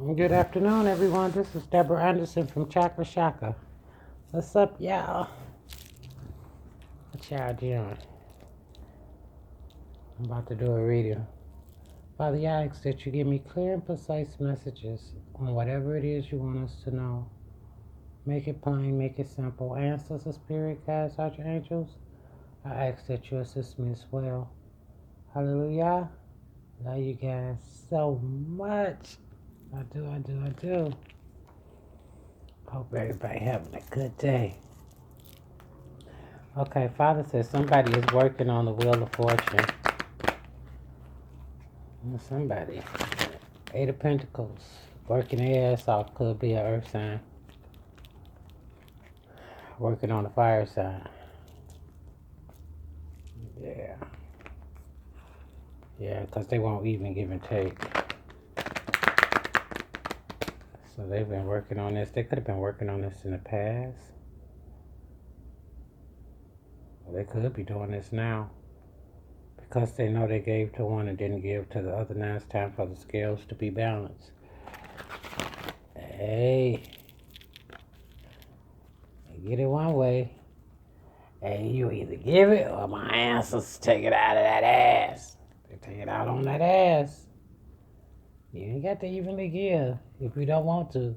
Good afternoon, everyone. This is Deborah Anderson from Chakra Shaka. What's up, y'all? What y'all doing? I'm about to do a reading. Father, I ask that you give me clear and precise messages on whatever it is you want us to know. Make it plain, make it simple. Ancestors, spirit guides, archangels, I ask that you assist me as well. Hallelujah. Love you guys so much. I do. Hope everybody having a good day. Okay, Father says somebody is working on the Wheel of Fortune. Somebody. Eight of Pentacles. Working their ass off. Could be an earth sign. Working on the fire sign. Yeah. Yeah, because they won't even give and take. So they've been working on this. They could have been working on this in the past. Or they could be doing this now. Because they know they gave to one and didn't give to the other. Now it's time for the scales to be balanced. Hey. Get it one way. And you either give it or my ancestors take it out of that ass. They take it out on that ass. You ain't got to evenly give if you don't want to.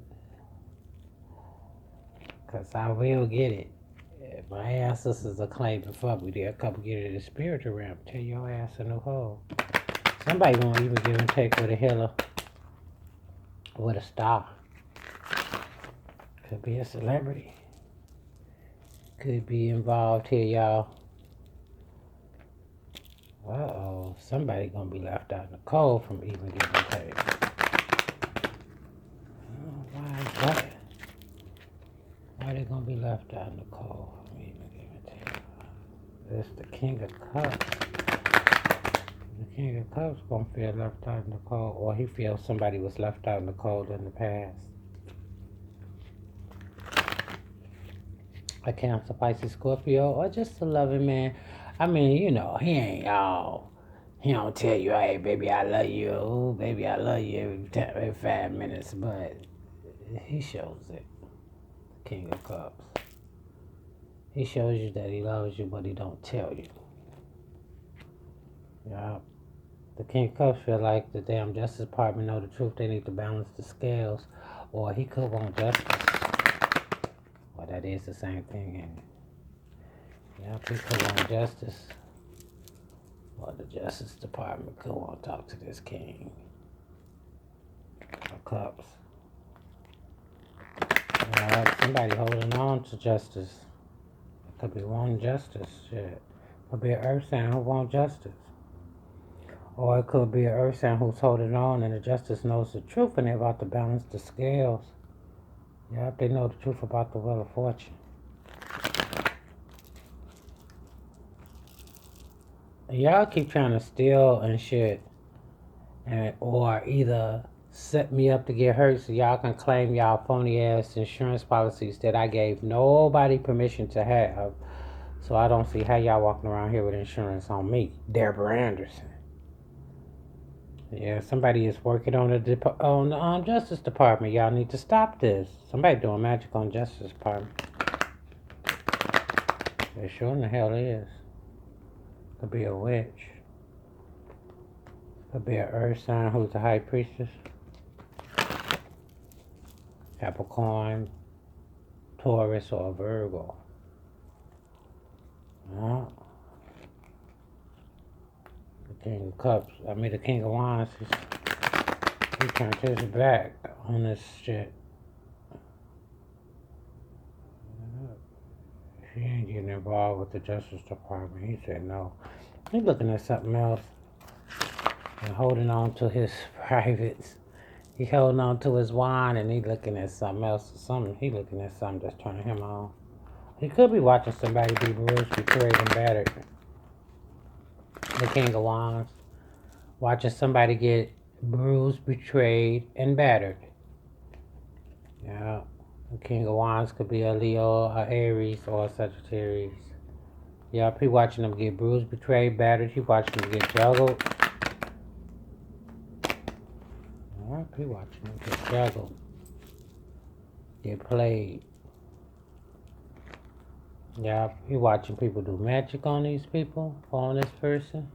Because I will get it. If my ancestors are claiming fuck me, they'll come get it in the spiritual realm. Tell your ass in the hole. Somebody won't even give and take with a healer. With a star. Could be a celebrity. Could be involved here, y'all. Uh-oh. Somebody gonna be left out in the cold from even giving and take. Why is that? Why they gonna be left out in the cold from even giving and take? It's the King of Cups. The King of Cups gonna feel left out in the cold, or he feels somebody was left out in the cold in the past. A Cancer, Pisces, Scorpio, or just a loving man. I mean, you know, he ain't all. He don't tell you, hey, baby, I love you. Ooh, baby, I love you every 5 minutes, but he shows it. King of Cups. He shows you that he loves you, but he don't tell you. Yeah. The King of Cups feel like the damn Justice Department know the truth. They need to balance the scales, or he could want justice. Well, that is the same thing, ain't it? Yeah, he could want justice. Or the Justice Department could want to talk to this King of Cups. Alright, somebody holding on to justice. It could be wanting justice. Shit. Could be an earth sign who wants justice. Or it could be an earth sign who's holding on and the justice knows the truth and they're about to balance the scales. Yeah, they know the truth about the Wheel of Fortune. Y'all keep trying to steal and shit. Or either set me up to get hurt so y'all can claim y'all phony ass insurance policies that I gave nobody permission to have. So I don't see how y'all walking around here with insurance on me, Deborah Anderson. Yeah, somebody is working on the Justice Department. Y'all need to stop this. Somebody doing magic on Justice Department. They sure in the hell is. Could be a witch. Could be an earth sign who's the high priestess. Capricorn, Taurus, or Virgo. Yeah. The King of Cups. The King of Wands. He turned his back on this shit. He ain't getting involved with the Justice Department. He said no. He's looking at something else and holding on to his privates. He holding on to his wine and he looking at something else. He looking at something that's turning him on. He could be watching somebody be bruised, betrayed, and battered. The King of Wands. Watching somebody get bruised, betrayed, and battered. Yeah. The King of Wands could be a Leo, a Aries, or a Sagittarius. Yeah, he watching them get bruised, betrayed, battered. He watching them get juggled. Yep, he watching them get struggle, get played. Yeah, he watching people do magic on these people, on this person.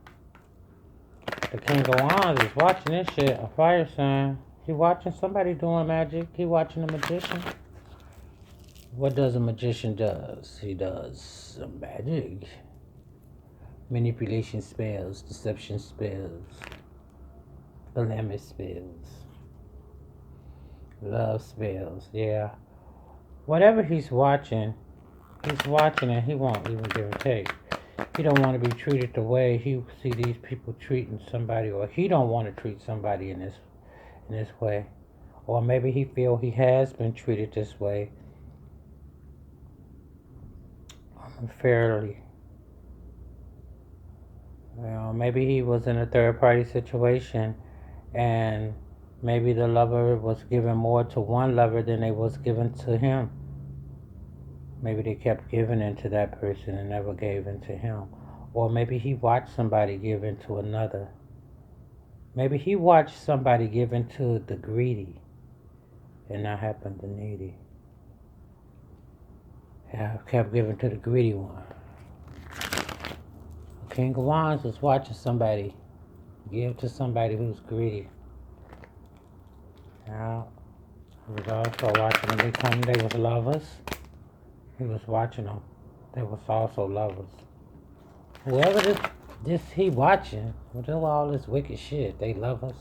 The King of Wands is watching this shit, a fire sign. He watching somebody doing magic. He watching a magician. What does a magician does? He does some magic. Manipulation spells, deception spells, glamour spells, love spells, yeah. Whatever he's watching and he won't even give a take. He don't want to be treated the way he see these people treating somebody, or he don't want to treat somebody in this way. Or maybe he feel he has been treated this way unfairly. Maybe he was in a third party situation and maybe the lover was giving more to one lover than they was given to him. Maybe they kept giving into that person and never gave into him. Or maybe he watched somebody give into another. Maybe he watched somebody give into the greedy and not happen the needy. Yeah, kept giving to the greedy one. King of Wands was watching somebody give to somebody who's greedy. Now, he was also watching them become, they was lovers. He was watching them. They was also lovers. Whoever this he watching, with all this wicked shit, they lovers.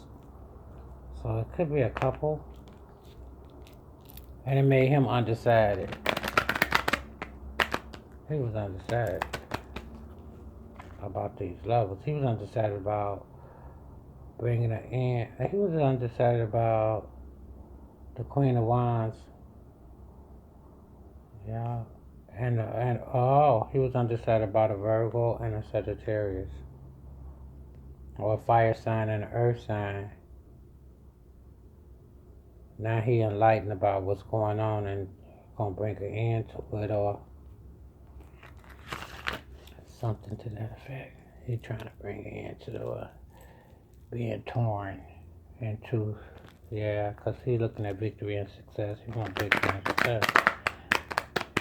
So it could be a couple. And it made him undecided. He was undecided about these lovers. He was undecided about bringing an end. He was undecided about the Queen of Wands. Yeah. And he was undecided about a Virgo and a Sagittarius. Or a fire sign and an earth sign. Now he enlightened about what's going on and gonna bring an end to it, or something to that effect. He trying to bring an end to the being torn into, yeah, because he looking at victory and success. He want victory and success.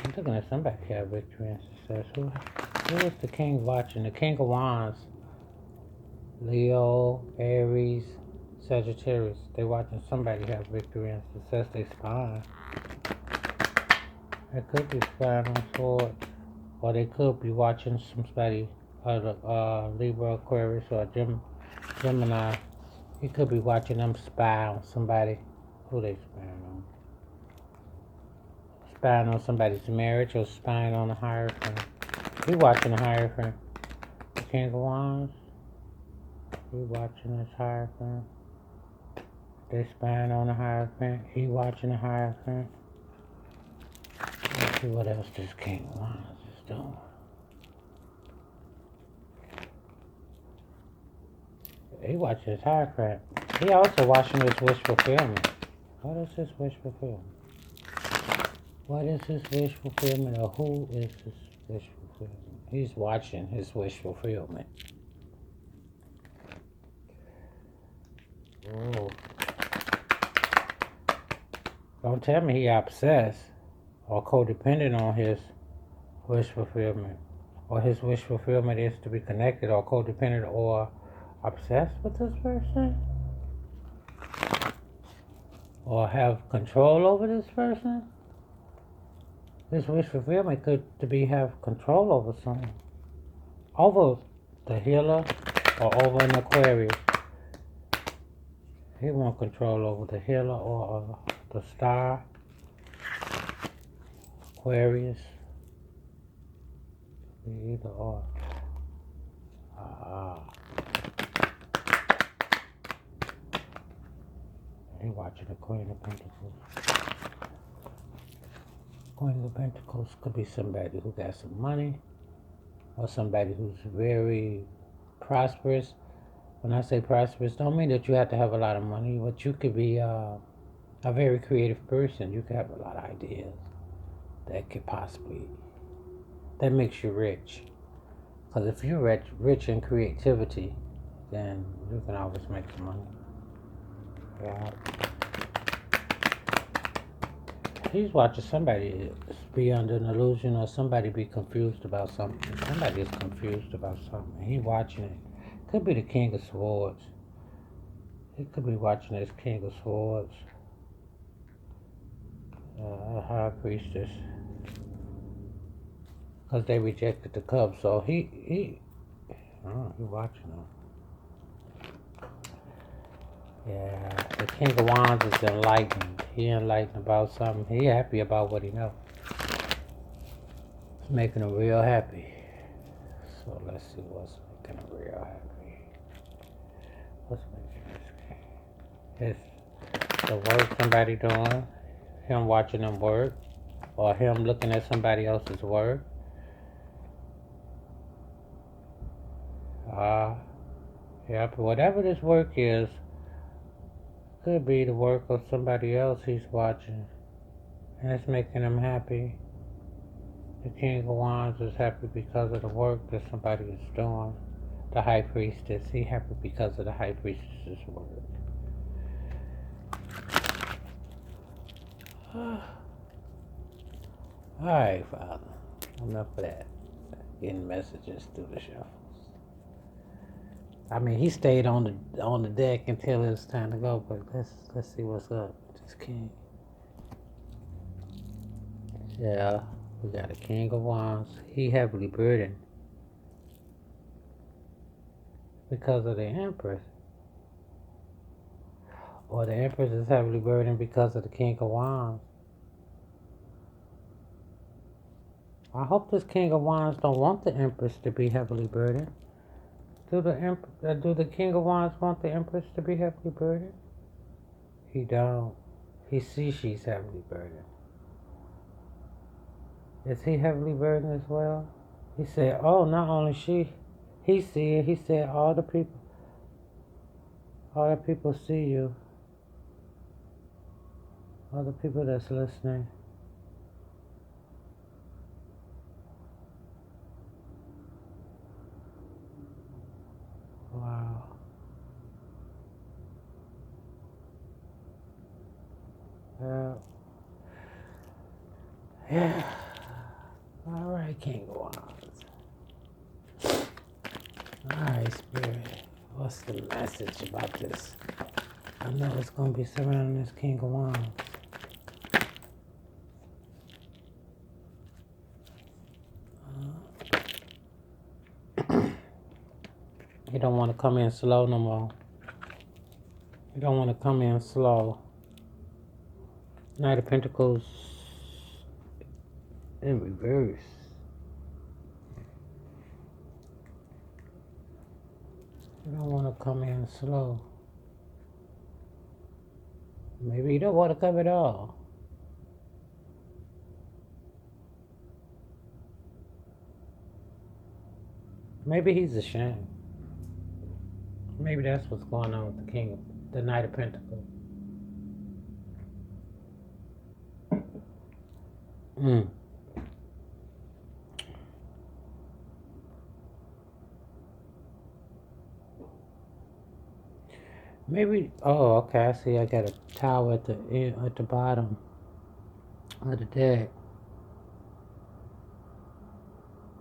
I'm looking at somebody have victory and success. Who is the king watching? The King of Wands. Leo, Aries, Sagittarius. They watching somebody have victory and success. They spying. It could be spying on swords. Or they could be watching somebody, Libra, Aquarius, or Gemini. He could be watching them spy on somebody. Who they spying on? Spying on somebody's marriage or spying on a Hierophant. He watching a Hierophant. The King of Wands. He watching this Hierophant. They spying on a Hierophant. He watching a Hierophant. Let's see what else this King of Wands is doing. He watching his Hierophant. He also watching his wish fulfillment. What is his wish fulfillment? What is his wish fulfillment, or who is his wish fulfillment? He's watching his wish fulfillment. Oh. Don't tell me he obsessed or codependent on his wish fulfillment. Or his wish fulfillment is to be connected or codependent or obsessed with this person? Or have control over this person? His wish fulfillment could be have control over someone. Over the healer or over an Aquarius. He want control over the healer or the star. Aquarius. Either or. He watching the Queen of Pentacles. Queen of Pentacles could be somebody who got some money, or somebody who's very prosperous. When I say prosperous, don't mean that you have to have a lot of money, but you could be a very creative person. You could have a lot of ideas that could possibly, that makes you rich. Because if you're rich in creativity, then you can always make some money. Yeah. He's watching somebody be under an illusion or somebody be confused about something. Somebody is confused about something. He watching it. Could be the King of Swords. He could be watching this King of Swords. High Priestess. Because they rejected the cup. So he watching them. Yeah, the King of Wands is enlightened. He enlightened about something. He happy about what he knows. It's making him real happy. So let's see what's making him real happy. What's making this? It's the work somebody doing. Him watching them work. Or him looking at somebody else's work. Yep, whatever this work is, could be the work of somebody else he's watching. And it's making him happy. The King of Wands is happy because of the work that somebody is doing. The High Priestess, he happy because of the High Priestess's work. Alright, Father. Enough of that. Getting messages through the shuffles. I mean, he stayed on the deck until it was time to go, but let's see what's up with this king. Yeah, we got a King of Wands. He heavily burdened because of the Empress. Or the Empress is heavily burdened because of the King of Wands. I hope this King of Wands don't want the Empress to be heavily burdened. Do the King of Wands want the Empress to be heavily burdened? He don't. He sees she's heavily burdened. Is he heavily burdened as well? He said, oh, not only she. He see it. He said, all the people see you. All the people that's listening. Wow. Yeah. All right, King of Wands. All right, Spirit. What's the message about this? I know it's going to be surrounding this King of Wands. You don't want to come in slow no more. You don't want to come in slow. Knight of Pentacles in reverse. You don't want to come in slow. Maybe you don't want to come at all. Maybe he's ashamed. Maybe that's what's going on with the Knight of Pentacles. Maybe. Oh, okay. I see. I got a tower at the bottom of the deck.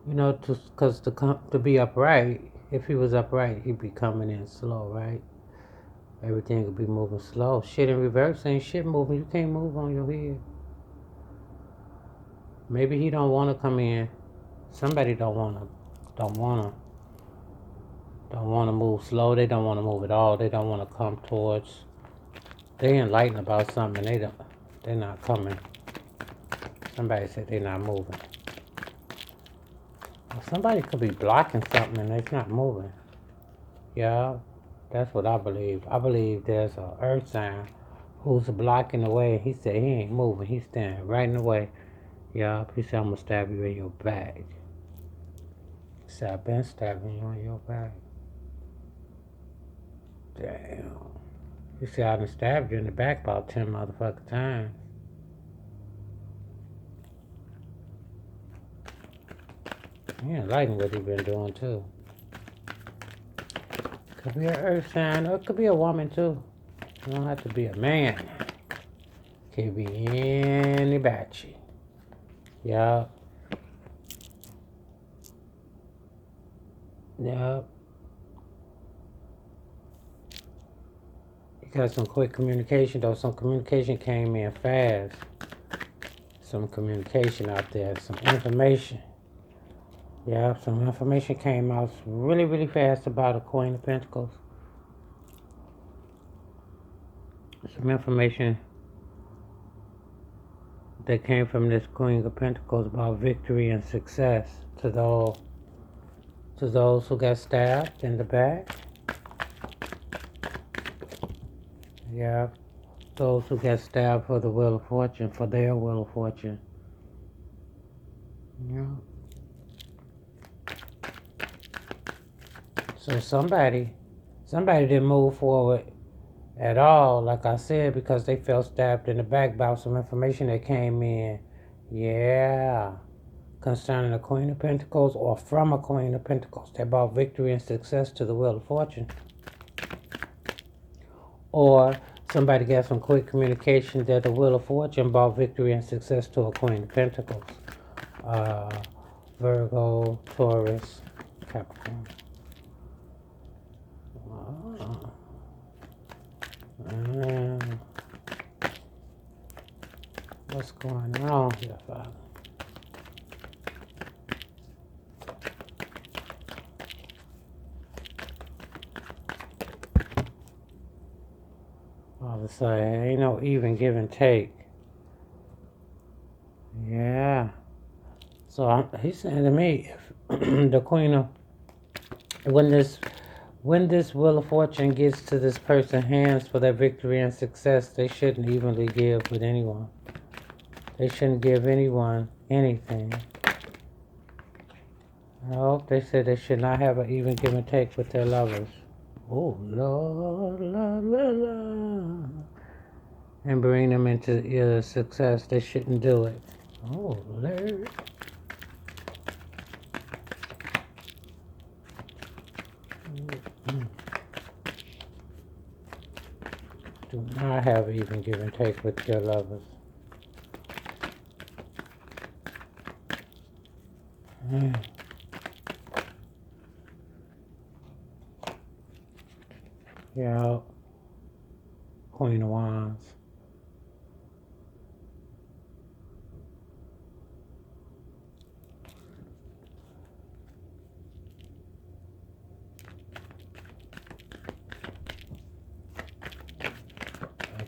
You know, because to be upright. If he was upright, he'd be coming in slow, right? Everything would be moving slow. Shit in reverse ain't shit moving. You can't move on your head. Maybe he don't want to come in. Somebody don't want to move slow. They don't want to move at all. They don't want to come towards. They enlightened about something. They're not coming. Somebody said they're not moving. Well, somebody could be blocking something and it's not moving. Yeah, that's what I believe. I believe there's an earth sign who's blocking the way. He said he ain't moving. He's standing right in the way. Yeah, he said I'm going to stab you in your back. He said I've been stabbing you in your back. Damn. He said I done stabbed you in the back about 10 motherfucking times. He ain't liking what he been doing too. Could be an earth sign or it could be a woman too. You don't have to be a man. Can be anybody. Yup. Yup. You got some quick communication though. Some communication came in fast. Some communication out there. Some information. Yeah, some information came out really, really fast about the Queen of Pentacles. Some information that came from this Queen of Pentacles about victory and success to those who got stabbed in the back. Yeah, those who got stabbed for the Wheel of Fortune, for their Wheel of Fortune. Yeah. So somebody didn't move forward at all, like I said, because they felt stabbed in the back about some information that came in. Yeah. Concerning a Queen of Pentacles or from a Queen of Pentacles. They brought victory and success to the Wheel of Fortune. Or somebody got some quick communication that the Wheel of Fortune brought victory and success to a Queen of Pentacles. Virgo, Taurus, Capricorn. What's going on here, Father? All of a sudden, ain't no even give and take. Yeah. So he's saying to me, if the Queen of, when this Wheel of Fortune gets to this person's hands for their victory and success, they shouldn't evenly give with anyone. They shouldn't give anyone anything. I hope they said they should not have an even give and take with their lovers. Oh, Lord, Lord, Lord, Lord. And bring them into success. They shouldn't do it. Oh, Lord. Do not have even give and take with your lovers. Yeah. Queen of Wands.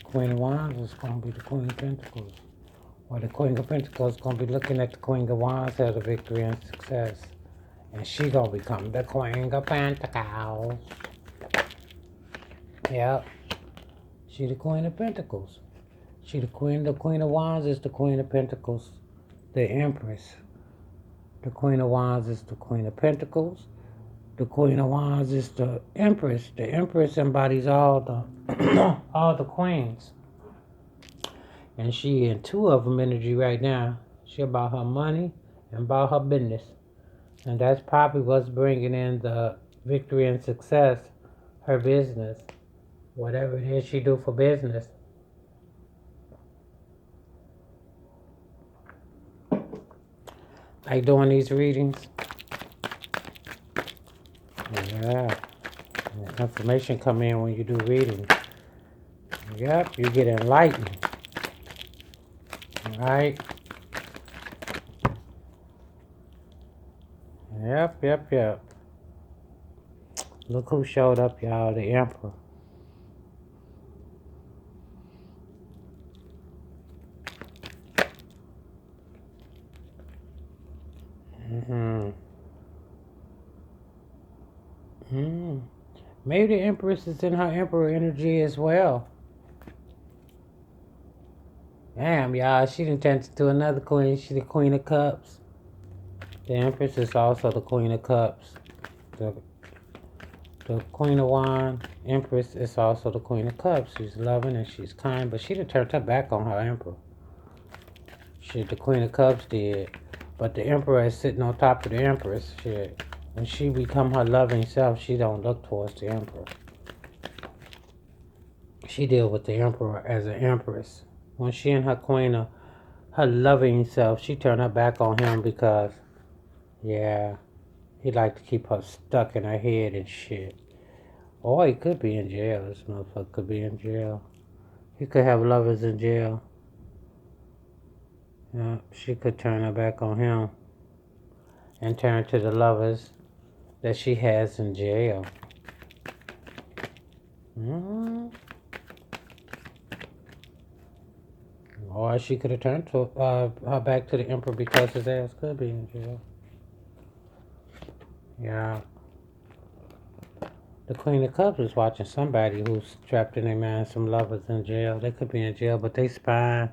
Queen of Wands is going to be the Queen of Pentacles. Or the Queen of Pentacles is going to be looking at the Queen of Wands as a victory and success. And she going to become the Queen of Pentacles. Yep. She the Queen of Pentacles. She the Queen of Wands is the Queen of Pentacles. The Empress. The Queen of Wands is the Queen of Pentacles. The Queen of Wands is the Empress. The Empress embodies all the all the queens. And she in two of them energy right now. She about her money and about her business. And that's probably what's bringing in the victory and success, her business. Whatever it is she do for business. Like doing these readings. Yeah. Information come in when you do readings. Yep, you get enlightened. Right? Yep. Look who showed up, y'all. The Emperor. Maybe the Empress is in her Emperor energy as well. Damn, y'all. She done turned into another queen. She the Queen of Cups. The Empress is also the Queen of Cups. The Queen of Wands, Empress is also the Queen of Cups. She's loving and she's kind, but she done turned her back on her Emperor. Shit, the Queen of Cups did. But the Emperor is sitting on top of the Empress. Shit. When she become her loving self, she don't look towards the Emperor. She deal with the emperor as an empress. When she and her queen are her loving self, she turned her back on him because, yeah, he like to keep her stuck in her head and shit. Or he could be in jail. This motherfucker could be in jail. He could have lovers in jail. Yeah, she could turn her back on him and turn to the lovers that she has in jail. Mm-hmm. Or she could have turned to her back to the emperor because his ass could be in jail. Yeah. The Queen of Cups is watching somebody who's trapped in their mind, some lovers in jail. They could be in jail, but they spying.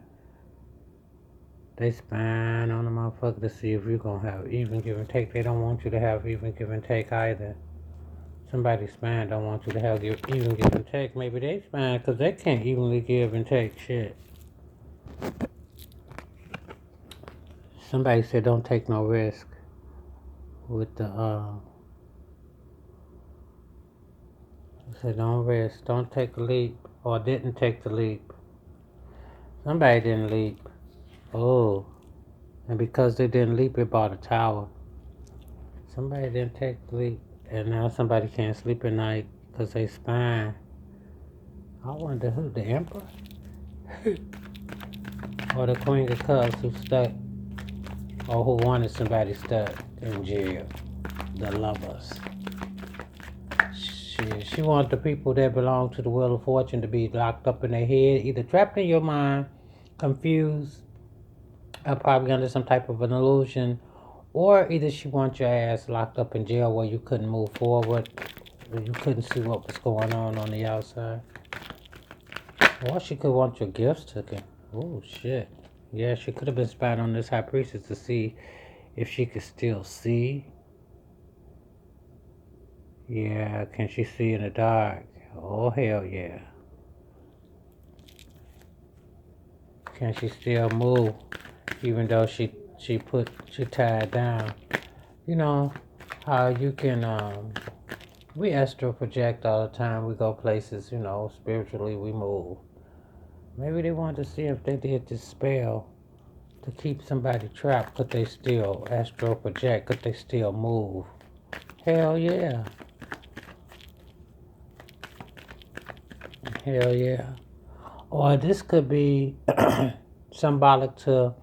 They spying on the motherfucker to see if you're going to have even give and take. They don't want you to have even give and take either. Somebody spying don't want you to have even give and take. Maybe they spying because they can't evenly give and take shit. Somebody said don't take no risk with the, said don't risk, don't take a leap, or didn't take the leap. Somebody didn't leap. Oh, and because they didn't leap, it bought a tower. Somebody didn't take the leap, and now somebody can't sleep at night because they spying. I wonder who, the Emperor? Or the Queen of Cups who stuck, or who wanted somebody stuck in jail. The lovers. She wanted the people that belong to the Wheel of Fortune to be locked up in their head, either trapped in your mind, confused, or probably under some type of an illusion, or either she wants your ass locked up in jail where you couldn't move forward, where you couldn't see what was going on the outside. Or she could want your gifts taken. Oh, shit. Yeah, she could have been spying on this high priestess to see if she could still see. Yeah, can she see in the dark? Oh, hell yeah. Can she still move even though she tied down? You know how you can, we astral project all the time. We go places, spiritually we move. Maybe they wanted to see if they did this spell to keep somebody trapped. Could they still astral project? Could they still move? Hell yeah. Hell yeah. Or this could be symbolic to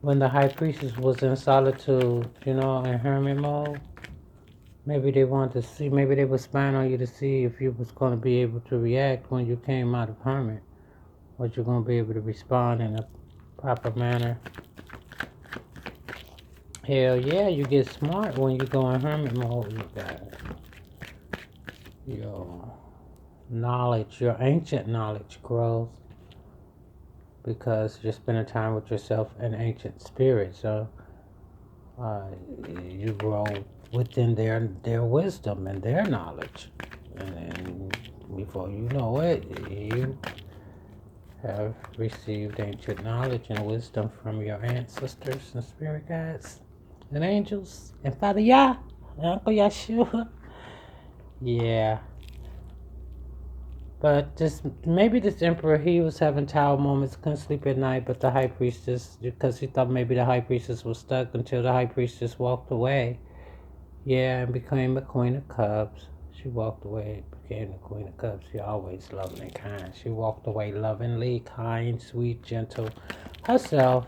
when the high priestess was in solitude, in hermit mode. Maybe they wanted to see, maybe they were spying on you to see if you was going to be able to react when you came out of hermit. Was you going to be able to respond in a proper manner? Hell yeah, you get smart when you go in hermit mode. You got your knowledge, your ancient knowledge grows because you're spending time with yourself and ancient spirits. So you grow within their wisdom and their knowledge. And then before you know it, you have received ancient knowledge and wisdom from your ancestors and spirit guides and angels and Father Yah and Uncle Yeshua. Yeah. But maybe this emperor, he was having tower moments, couldn't sleep at night, but the high priestess, because he thought maybe the high priestess was stuck until the high priestess walked away. Yeah, and became the Queen of Cups. She walked away, became the Queen of Cups. She always loving and kind. She walked away lovingly, kind, sweet, gentle. Herself,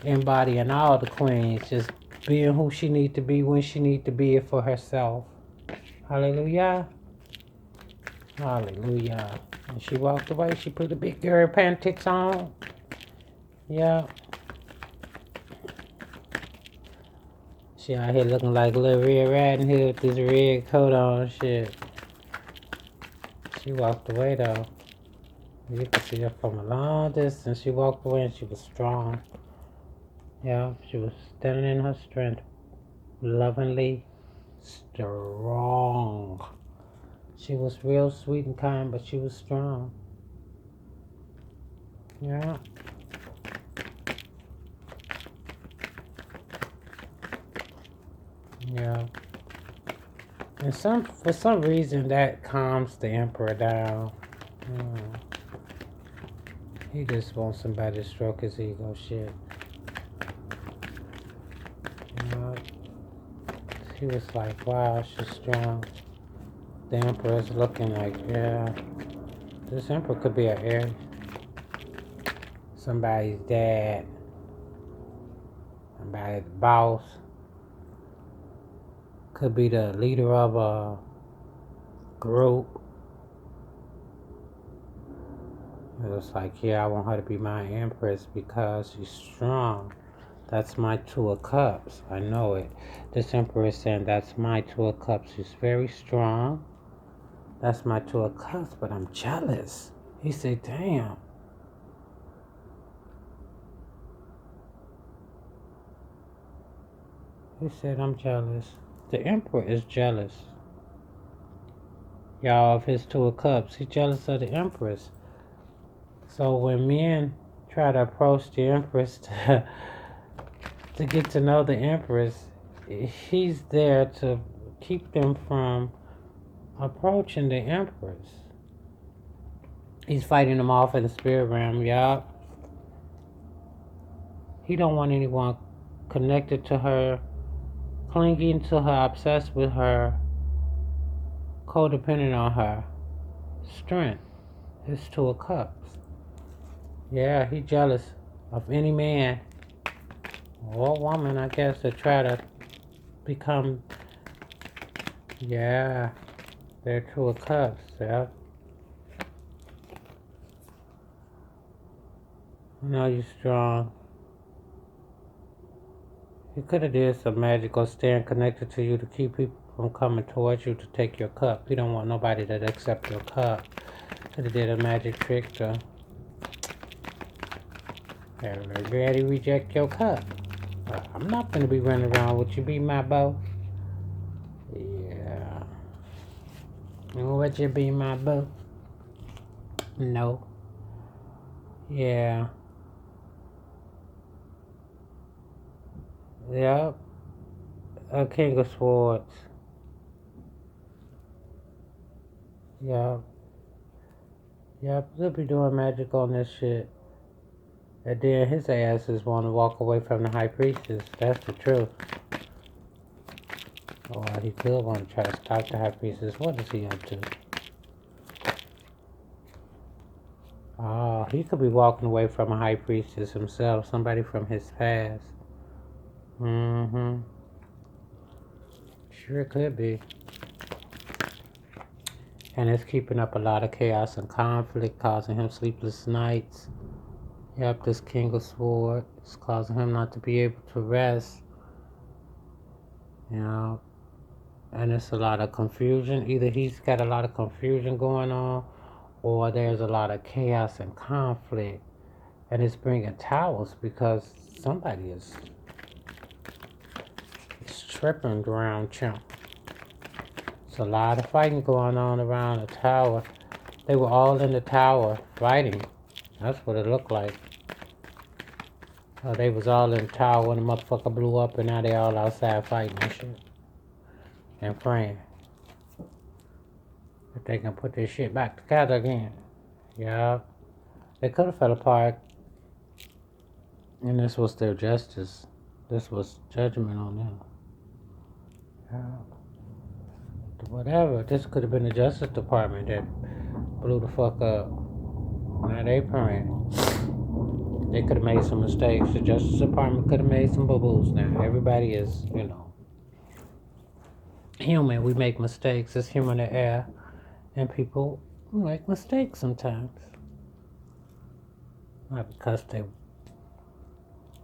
embodying all the queens, just being who she need to be when she need to be it for herself. Hallelujah. Hallelujah. And she walked away. She put the big girl panties on. Yeah. She out here looking like Little Red Riding Hood with this red coat on and shit. She walked away though. You could see her from a long distance. She walked away and she was strong. Yeah, she was standing in her strength. Lovingly strong. She was real sweet and kind, but she was strong. Yeah. Yeah. And for some reason that calms the emperor down. Mm. He just wants somebody to stroke his ego shit. You know, he was like, wow, she's strong. The emperor's looking like, yeah, this emperor could be an heir. Somebody's dad. Somebody's boss. Could be the leader of a group. It was like, yeah, I want her to be my empress because she's strong. That's my Two of Cups. I know it. This emperor is saying that's my Two of Cups. She's very strong. That's my Two of Cups, but I'm jealous. He said, damn. He said, I'm jealous. The emperor is jealous. Y'all, of his Two of Cups. He's jealous of the empress. So when men try to approach the empress to get to know the empress, he's there to keep them from approaching the empress. He's fighting them off in the spirit realm, y'all. He don't want anyone connected to her, clinging to her, obsessed with her, codependent on her. Strength. His Two of Cups. Yeah, he jealous of any man or woman, I guess, that try to become, yeah, their Two of Cups, yeah. I know you're strong. He could have did some magic or staying connected to you to keep people from coming towards you to take your cup. He don't want nobody to accept your cup. Could have did a magic trick to have daddy reject your cup. I'm not gonna be running around with you, be my beau. Yeah. Would you be my beau? No. Yeah. Yep. A King of Swords. Yep. Yep. He'll be doing magic on this shit. And then his asses want to walk away from the High Priestess. That's the truth. Or he could want to try to stop the High Priestess. What is he up to? Oh, he could be walking away from a High Priestess himself. Somebody from his past. Mm-hmm. Sure could be. And it's keeping up a lot of chaos and conflict, causing him sleepless nights. Yep, this King of Swords is causing him not to be able to rest. You know, and it's a lot of confusion. Either he's got a lot of confusion going on, or there's a lot of chaos and conflict. And it's bringing towers because somebody is tripping around Chimp. It's a lot of fighting going on around the tower. They were all in the tower fighting. That's what it looked like. They was all in the tower when the motherfucker blew up, and now they all outside fighting and shit. And praying if they can put this shit back together again. Yeah. They could have fell apart. And this was their justice. This was judgment on them. Yeah. Whatever. This could have been the Justice Department that blew the fuck up. Now they praying. They could have made some mistakes. The Justice Department could have made some boo-boos now. Everybody is, human. We make mistakes. It's human to err. And people make mistakes sometimes. Not because they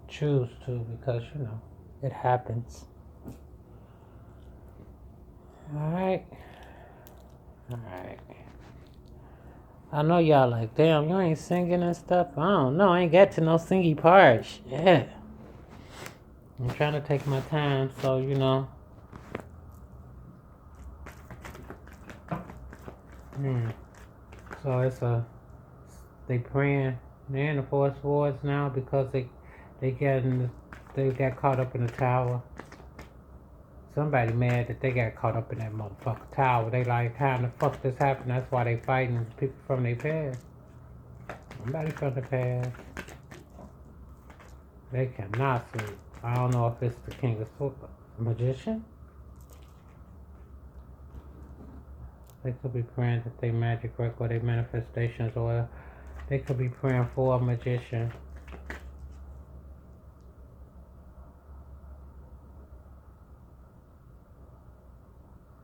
choose to, because, it happens. Alright. I know y'all like, damn, you ain't singing and stuff. I don't know. I ain't got to no singy part. Shit. I'm trying to take my time, so, So they praying. They're in the Four Swords now because they got caught up in the tower. Somebody mad that they got caught up in that motherfucker tower. They like, how the fuck this happened? That's why they fighting people from their past. Somebody from the past. They cannot sleep. I don't know if it's the King of Swords. Magician? They could be praying that they magic work or their manifestations, or they could be praying for a magician.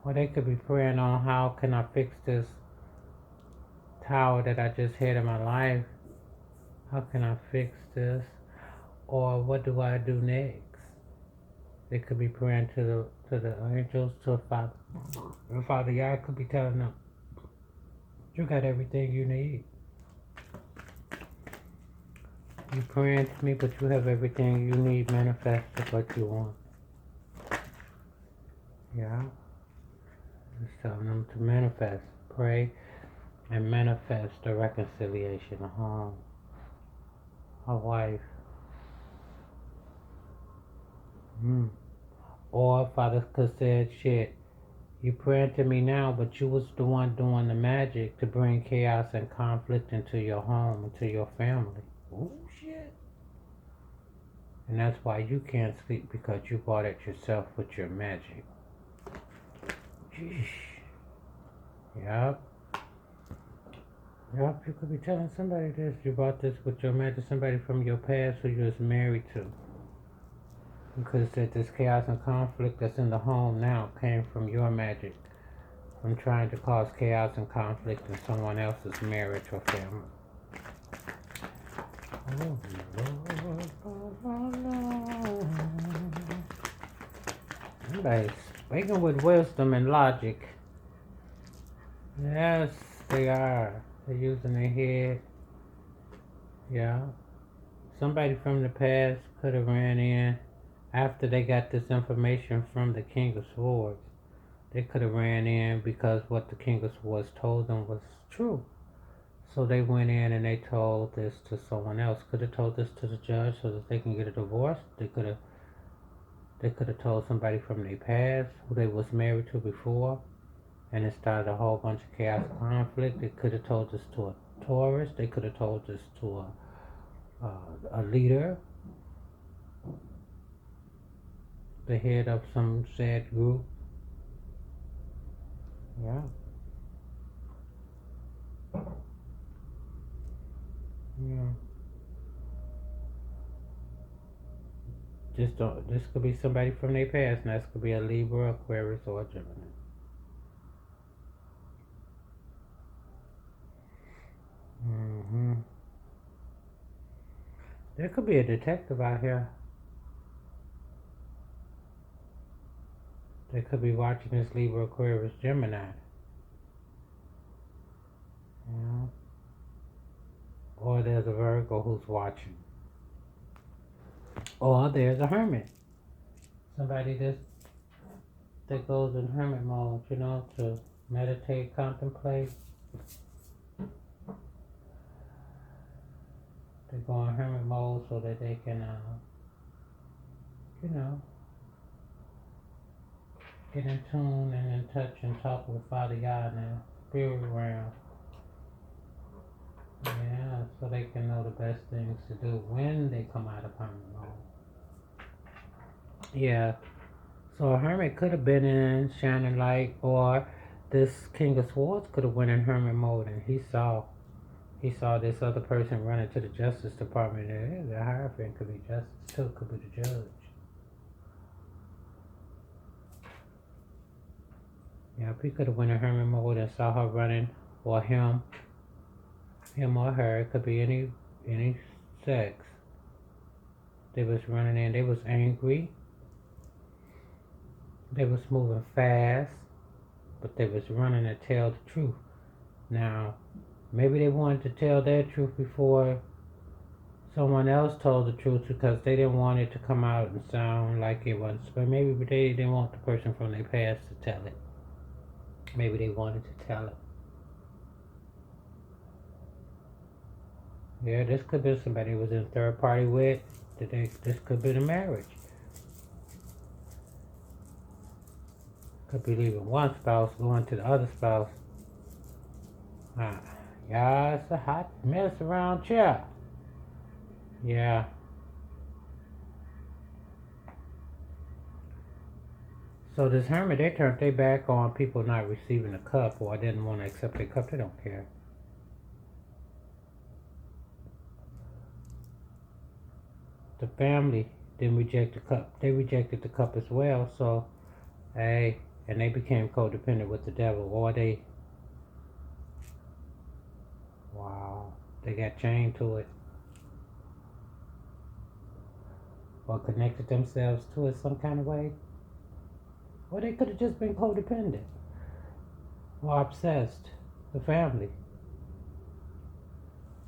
Or they could be praying on how can I fix this tower that I just hit in my life. How can I fix this? Or what do I do next? They could be praying to the angels, to Father. And Father God could be telling them, you got everything you need. You praying to me, but you have everything you need manifested what you want. Yeah. Just telling them to manifest. Pray and manifest a reconciliation, a home, a wife. Or Father could said, shit, you praying to me now, but you was the one doing the magic to bring chaos and conflict into your home, into your family. Oh shit. And that's why you can't sleep, because you bought it yourself with your magic. Sheesh. Yup. Yup, you could be telling somebody this. You bought this with your magic, somebody from your past who you was married to. You could have said this chaos and conflict that's in the home now came from your magic. From trying to cause chaos and conflict in someone else's marriage or family. Oh, Lord, oh, Lord. Somebody's speaking with wisdom and logic. Yes, they are. They're using their head. Yeah. Somebody from the past could have ran in after they got this information from the King of Swords. They could have ran in because what the King of Swords told them was true. So they went in and they told this to someone else. Could have told this to the judge so that they can get a divorce. They could have told somebody from their past who they was married to before, and it started a whole bunch of chaos conflict. They could have told this to a Taurus. They could have told this to a leader, the head of some said group. Yeah. Yeah. This could be somebody from their past, and this could be a Libra, Aquarius, or a Gemini. There could be a detective out here. They could be watching this Libra, Aquarius, Gemini. Yeah. Or there's a Virgo who's watching. Or there's a hermit. Somebody that goes in hermit mode, to meditate, contemplate. They go in hermit mode so that they can, get in tune and in touch and talk with Father God in the spirit realm. Yeah, so they can know the best things to do when they come out of hermit mode. Yeah, so a hermit could have been in shining light, or this King of Swords could have went in hermit mode and he saw this other person running to the Justice Department. And the Hierophant could be justice too, could be the judge. Yeah, he could have went in hermit mode and saw her running, or him or her. It could be any sex. They was running in. They was angry. They was moving fast, but they was running to tell the truth. Now, maybe they wanted to tell their truth before someone else told the truth, because they didn't want it to come out and sound like it was. But maybe they didn't want the person from their past to tell it. Maybe they wanted to tell it. Yeah, this could be somebody who was in third party with. This could be a marriage. Could be leaving one spouse, going to the other spouse. Yeah, it's a hot mess around here. Yeah. So this hermit, they turned their back on people not receiving a cup or didn't want to accept their cup. They don't care. The family didn't reject the cup. They rejected the cup as well. So, hey, and they became codependent with the devil. Or wow, they got chained to it. Or connected themselves to it some kind of way. Or they could have just been codependent. Or obsessed. The family.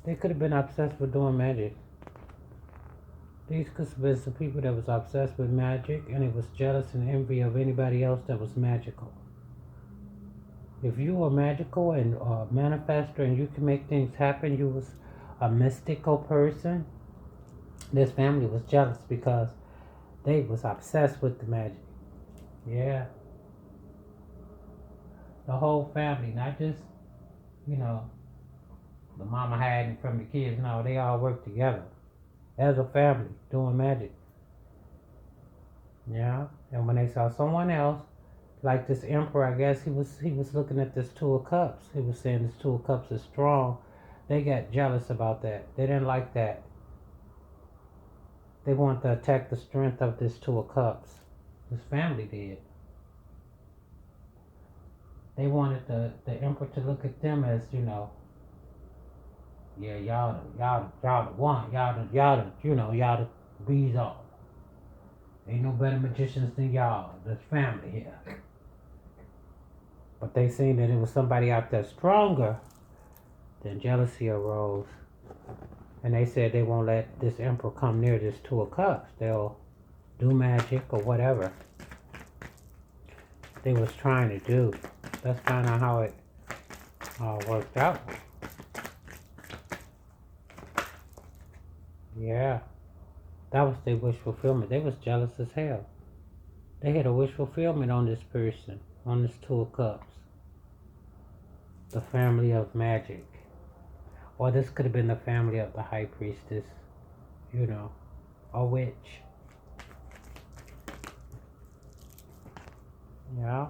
They could have been obsessed with doing magic. These could have been some people that was obsessed with magic and it was jealous and envy of anybody else that was magical. If you were magical and a manifester and you can make things happen, you was a mystical person, this family was jealous because they was obsessed with the magic. Yeah. The whole family, not just, you know, the mama hiding from the kids. No, they all work together as a family doing magic. Yeah. And when they saw someone else, like this emperor, I guess he was looking at this Two of Cups. He was saying this Two of Cups is strong. They got jealous about that. They didn't like that. They wanted to attack the strength of this Two of Cups. His family did. They wanted the emperor to look at them as, you know, yeah, y'all the one, y'all the bees all. Ain't no better magicians than y'all. This family here. But they seen that it was somebody out there stronger. Then jealousy arose. And they said they won't let this emperor come near this Two of Cups. They'll do magic or whatever they was trying to do. That's kind of how it worked out. Yeah. That was their wish fulfillment. They was jealous as hell. They had a wish fulfillment on this person, on this Two of Cups. The family of magic. Or this could have been the family of the high priestess, you know, a witch. Yeah.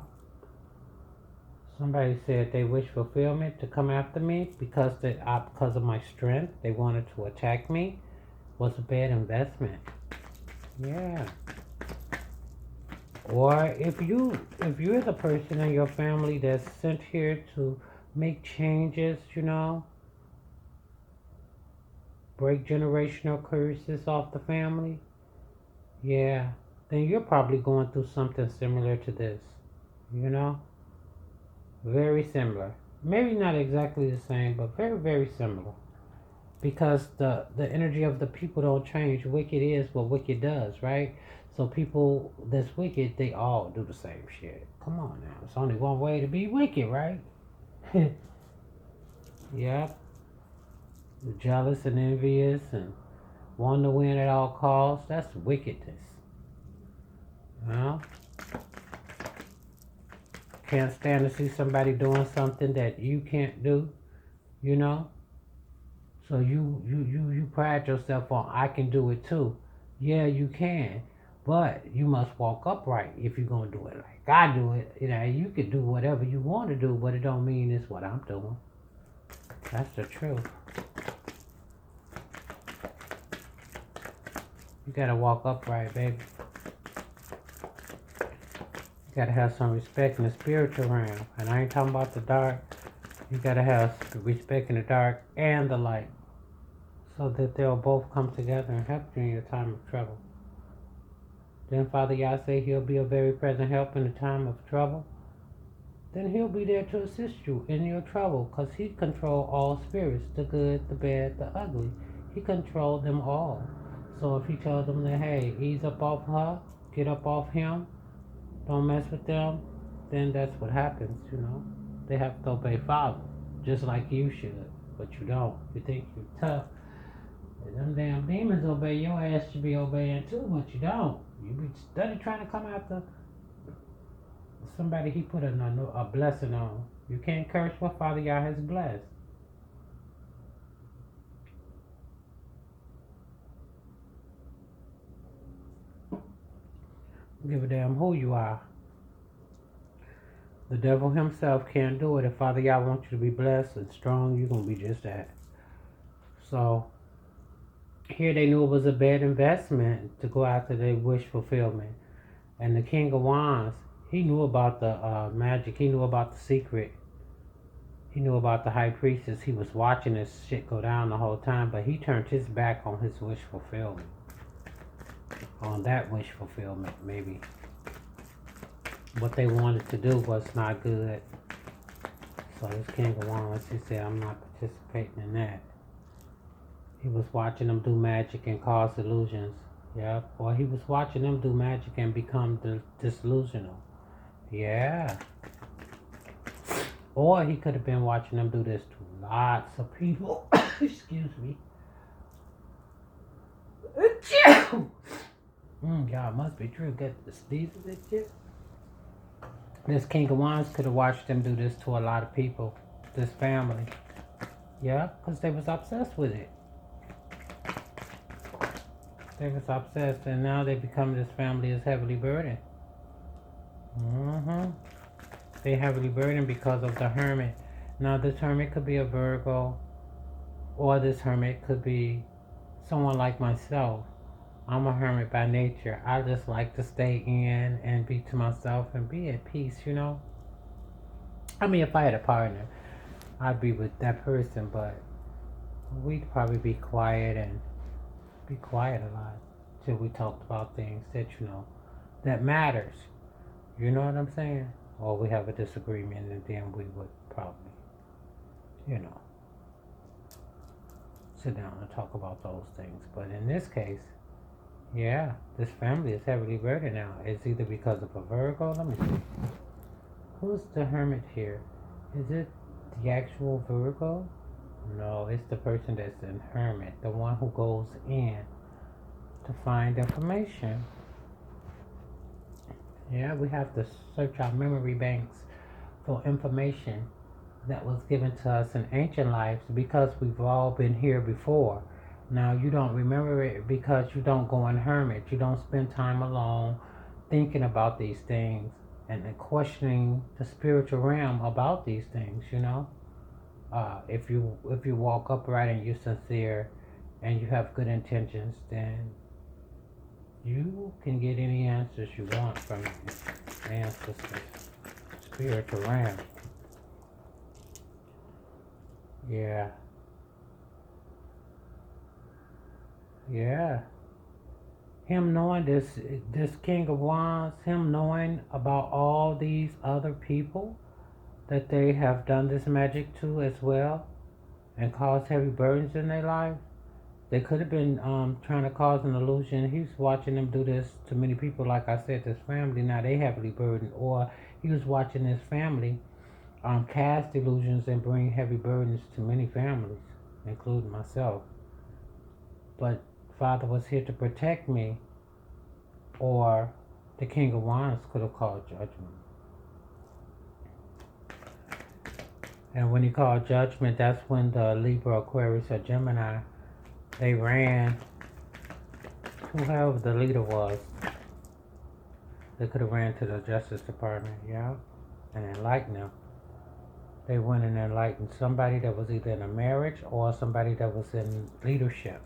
Somebody said they wish fulfillment to come after me because of my strength. They wanted to attack me. Was a bad investment. Yeah. Or if you're the person in your family that's sent here to make changes, you know, break generational curses off the family, yeah, then you're probably going through something similar to this, you know, very similar. Maybe not exactly the same, but very, very similar. Because the energy of the people don't change. Wicked is what wicked does, right? So people that's wicked, they all do the same shit. Come on now. It's only one way to be wicked, right? Yep. Jealous and envious and wanting to win at all costs. That's wickedness. Well, can't stand to see somebody doing something that you can't do, you know? So you pride yourself on I can do it too. Yeah, you can. But you must walk upright if you're gonna do it like I do it. You know, you can do whatever you want to do, but it don't mean it's what I'm doing. That's the truth. You gotta walk upright, baby. You gotta have some respect in the spiritual realm. And I ain't talking about the dark. You gotta have respect in the dark and the light. So that they'll both come together and help you in your time of trouble. Then Father Yah say he'll be a very present help in the time of trouble. Then he'll be there to assist you in your trouble because he controls all spirits, the good, the bad, the ugly. He controls them all. So if he tells them that, hey, ease up off her, get up off him, don't mess with them, then that's what happens, you know. They have to obey Father, just like you should, but you don't. You think you're tough. And them damn demons obey your ass should be obeying too, but you don't. You be study trying to come after Somebody he put a blessing on. You can't curse what Father Yah has blessed. Give a damn who you are. The devil himself can't do it. If Father Yah wants you to be blessed and strong, you're going to be just that. So, here they knew it was a bad investment to go after their wish fulfillment. And the King of Wands, he knew about the magic. He knew about the secret. He knew about the high priestess. He was watching this shit go down the whole time, but he turned his back on his wish fulfillment. On that wish fulfillment, maybe. What they wanted to do was not good. So this King of Wands, he said, I'm not participating in that. He was watching them do magic and cause illusions. Yep. Or he was watching them do magic and become disillusional. Yeah. Or he could have been watching them do this to lots of people. Excuse me. Y'all must be true. Get the sneezes and shit. This King of Wands could have watched them do this to a lot of people. This family. Yeah, because they was obsessed with it. They was obsessed, and now they become this family is heavily burdened. They heavily burdened because of the hermit. Now this hermit could be a Virgo, or this hermit could be someone like myself. I'm a hermit by nature. I just like to stay in and be to myself and be at peace, you know? I mean, if I had a partner, I'd be with that person, but we'd probably be quiet and be quiet a lot till we talked about things that, you know, that matters. You know what I'm saying? Or we have a disagreement and then we would probably, you know, sit down and talk about those things. But in this case, yeah, this family is heavily burdened now. It's either because of a Virgo. Let me see. Who's the hermit here? Is it the actual Virgo? No, it's the person that's in hermit. The one who goes in to find information. Yeah, we have to search our memory banks for information that was given to us in ancient lives because we've all been here before. Now, you don't remember it because you don't go in hermit. You don't spend time alone thinking about these things and questioning the spiritual realm about these things, you know? If you walk upright and you're sincere and you have good intentions, then you can get any answers you want from the ancestors, spiritual realm. Yeah. Yeah. Him knowing this King of Wands, him knowing about all these other people that they have done this magic to as well and caused heavy burdens in their life. They could have been trying to cause an illusion. He's watching them do this to many people. Like I said, this family, now they heavily burdened. Or he was watching his family cast illusions and bring heavy burdens to many families, including myself. But Father was here to protect me, or the King of Wands could have called judgment. And when he called judgment, that's when the Libra, Aquarius, or Gemini, they ran to whoever the leader was. They could have ran to the Justice Department, yeah, and enlightened them. They went and enlightened somebody that was either in a marriage or somebody that was in leadership.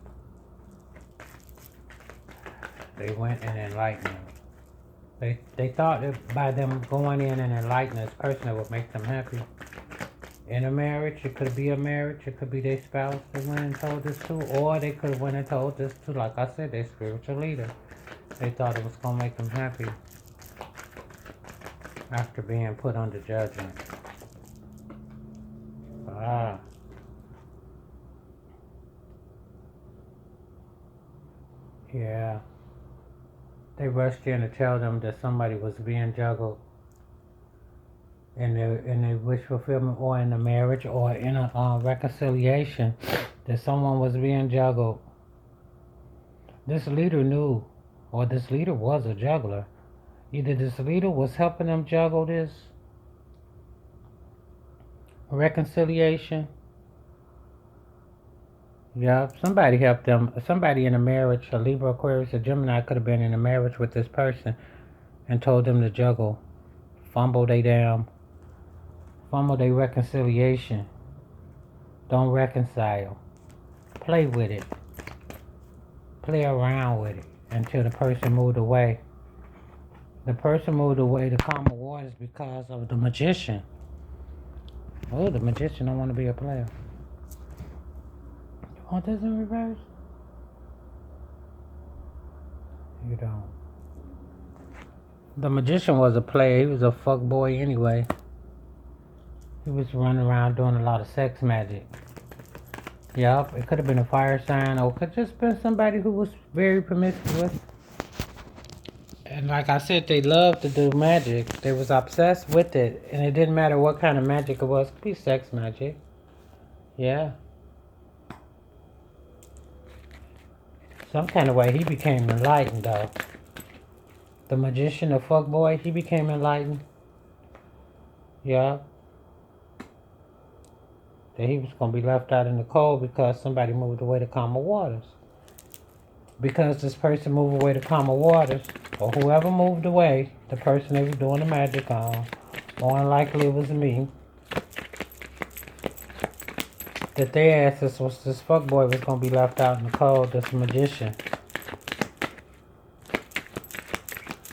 They went and enlightened them. They thought that by them going in and enlightening this person, it would make them happy. In a marriage, it could be a marriage, it could be their spouse they went and told this to, or they could have went and told this to, like I said, their spiritual leader. They thought it was going to make them happy after being put under judgment. Yeah. They rushed in to tell them that somebody was being juggled in their wish fulfillment, or in a marriage, or in a reconciliation, that someone was being juggled. This leader knew, or this leader was a juggler. Either this leader was helping them juggle this reconciliation. Yeah, somebody helped them. Somebody in a marriage, a Libra, Aquarius, a Gemini could have been in a marriage with this person and told them to juggle, fumble they down, fumble their reconciliation. Don't reconcile. Play with it. Play around with it until the person moved away. The person moved away to calmer waters because of the magician. Oh, the magician don't want to be a player. You want this in reverse? You don't. The magician was a player. He was a fuck boy anyway. He was running around doing a lot of sex magic. Yup, it could have been a fire sign, or it could just been somebody who was very promiscuous. And like I said, they loved to do magic. They was obsessed with it, and it didn't matter what kind of magic it was. It could be sex magic. Yeah. Some kind of way he became enlightened though. The magician, the fuckboy, he became enlightened. Yeah. That he was gonna be left out in the cold because somebody moved away to calmer waters. Because this person moved away to calmer waters, or whoever moved away, the person they was doing the magic on, more than likely it was me, that they asked us was this fuckboy was gonna be left out in the cold, this magician.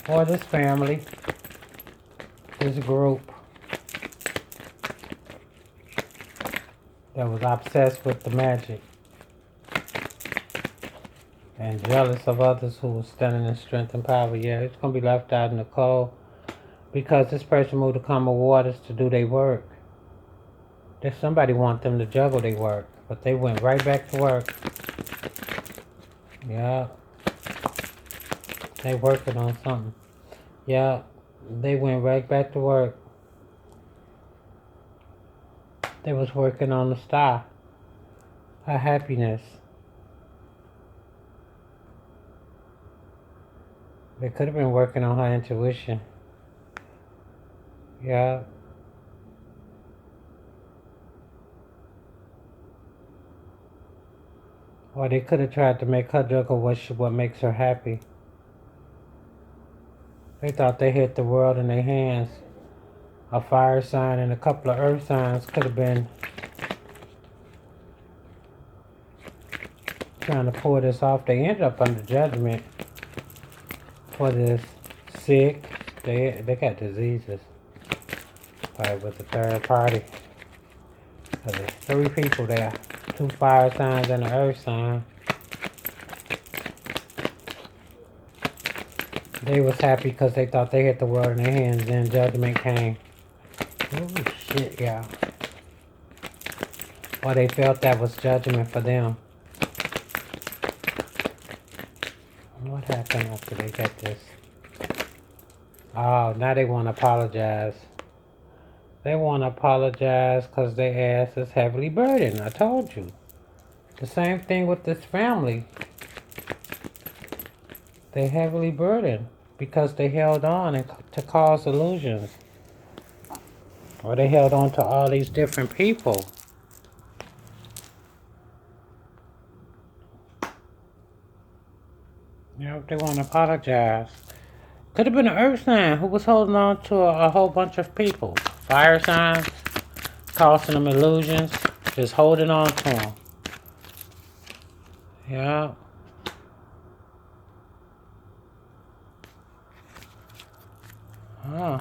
Or this family, this group that was obsessed with the magic and jealous of others who were standing in strength and power. Yeah, it's gonna be left out in the cold because this person moved to calmer waters to do their work. There's somebody want them to juggle their work, but they went right back to work. Yeah, they working on something. Yeah, they went right back to work. They was working on the star, her happiness. They could have been working on her intuition. Yeah. Or they could have tried to make her juggle what makes her happy. They thought they hit the world in their hands. A fire sign and a couple of earth signs could have been trying to pull this off. They ended up under judgment for this sick. They got diseases. Probably with the third party. So there's 3 people there. 2 fire signs and an earth sign. They was happy because they thought they hit the world in their hands. Then judgment came. Oh shit, y'all. Or they felt that was judgment for them. What happened after they got this? Oh, now they want to apologize. They want to apologize because their ass is heavily burdened. I told you. The same thing with this family. They heavily burdened because they held on to cause illusions. Or they held on to all these different people. You know, they want to apologize. Could have been an earth sign who was holding on to a whole bunch of people. Fire signs, causing them illusions, just holding on to them. Yeah. Huh.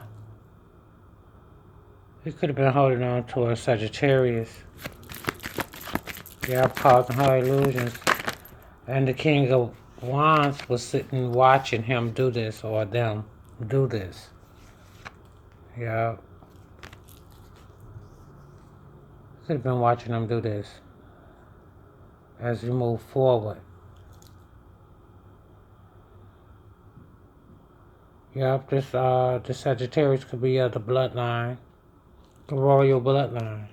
He could have been holding on to a Sagittarius. Yeah, causing her illusions. And the King of Wands was sitting watching him do this, or them do this. Yeah. Could have been watching them do this as you move forward. Yep, this Sagittarius could be of the bloodline, the royal bloodline.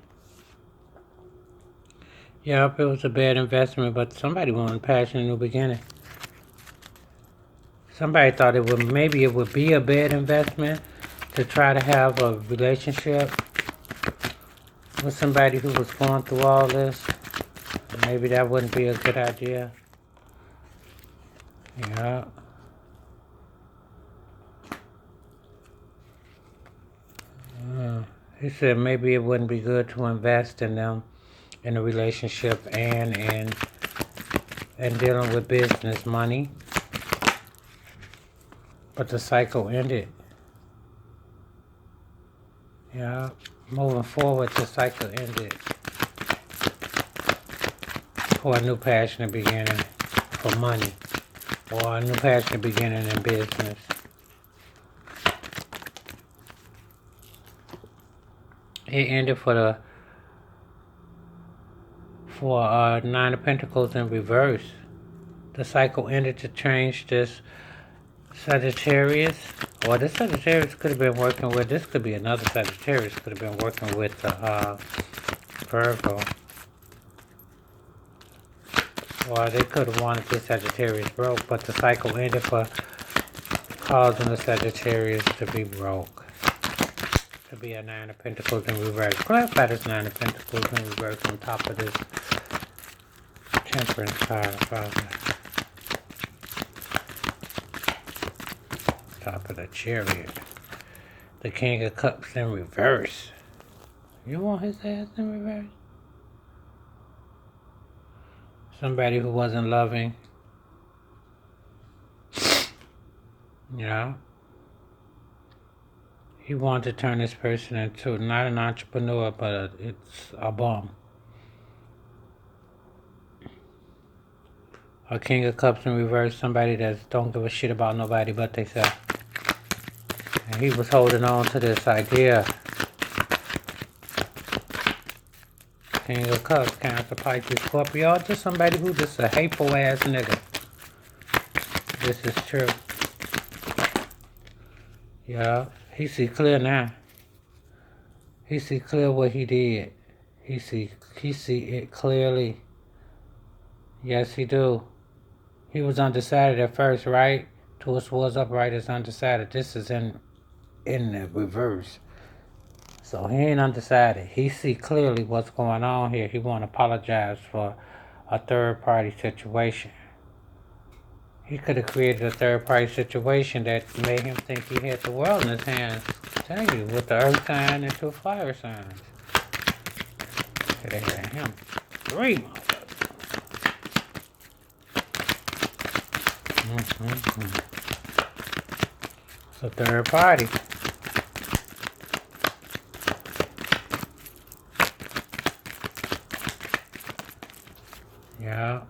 Yep, it was a bad investment, but somebody wanted passion in the beginning. Somebody thought maybe it would be a bad investment to try to have a relationship with somebody who was going through all this. Maybe that wouldn't be a good idea. Yeah. He said maybe it wouldn't be good to invest in them in a relationship and dealing with business money. But the cycle ended. Yeah. Moving forward, the cycle ended. For a new passionate beginning for money. Or a new passionate beginning in business. It ended for Nine of Pentacles in reverse. The cycle ended to change this Sagittarius. Or this Sagittarius could have been working with, this could be another Sagittarius, could have been working with Virgo. Or they could have wanted this Sagittarius broke, but the cycle ended for causing the Sagittarius to be broke. To be a Nine of Pentacles in reverse. Clarify this Nine of Pentacles in reverse on top of this Temperance card, Father. Top of the Chariot. The King of Cups in reverse. You want his ass in reverse? Somebody who wasn't loving. Yeah. He wanted to turn this person into not an entrepreneur, but it's a bum. A King of Cups in reverse, somebody that don't give a shit about nobody but themselves. And he was holding on to this idea. King of Cups, Cancer, Pisces, Scorpio, just somebody who just a hateful ass nigga. This is true. Yeah, he see clear now. He see clear what he did. He see it clearly. Yes, he do. He was undecided at first, right? Two of Swords upright is undecided. This is in the reverse. So he ain't undecided. He see clearly what's going on here. He want to apologize for a third party situation. He could have created a third party situation that made him think he had the world in his hands. I tell you, with the earth sign and two fire signs. They had him. Three motherfuckers. It's a third party. Yeah.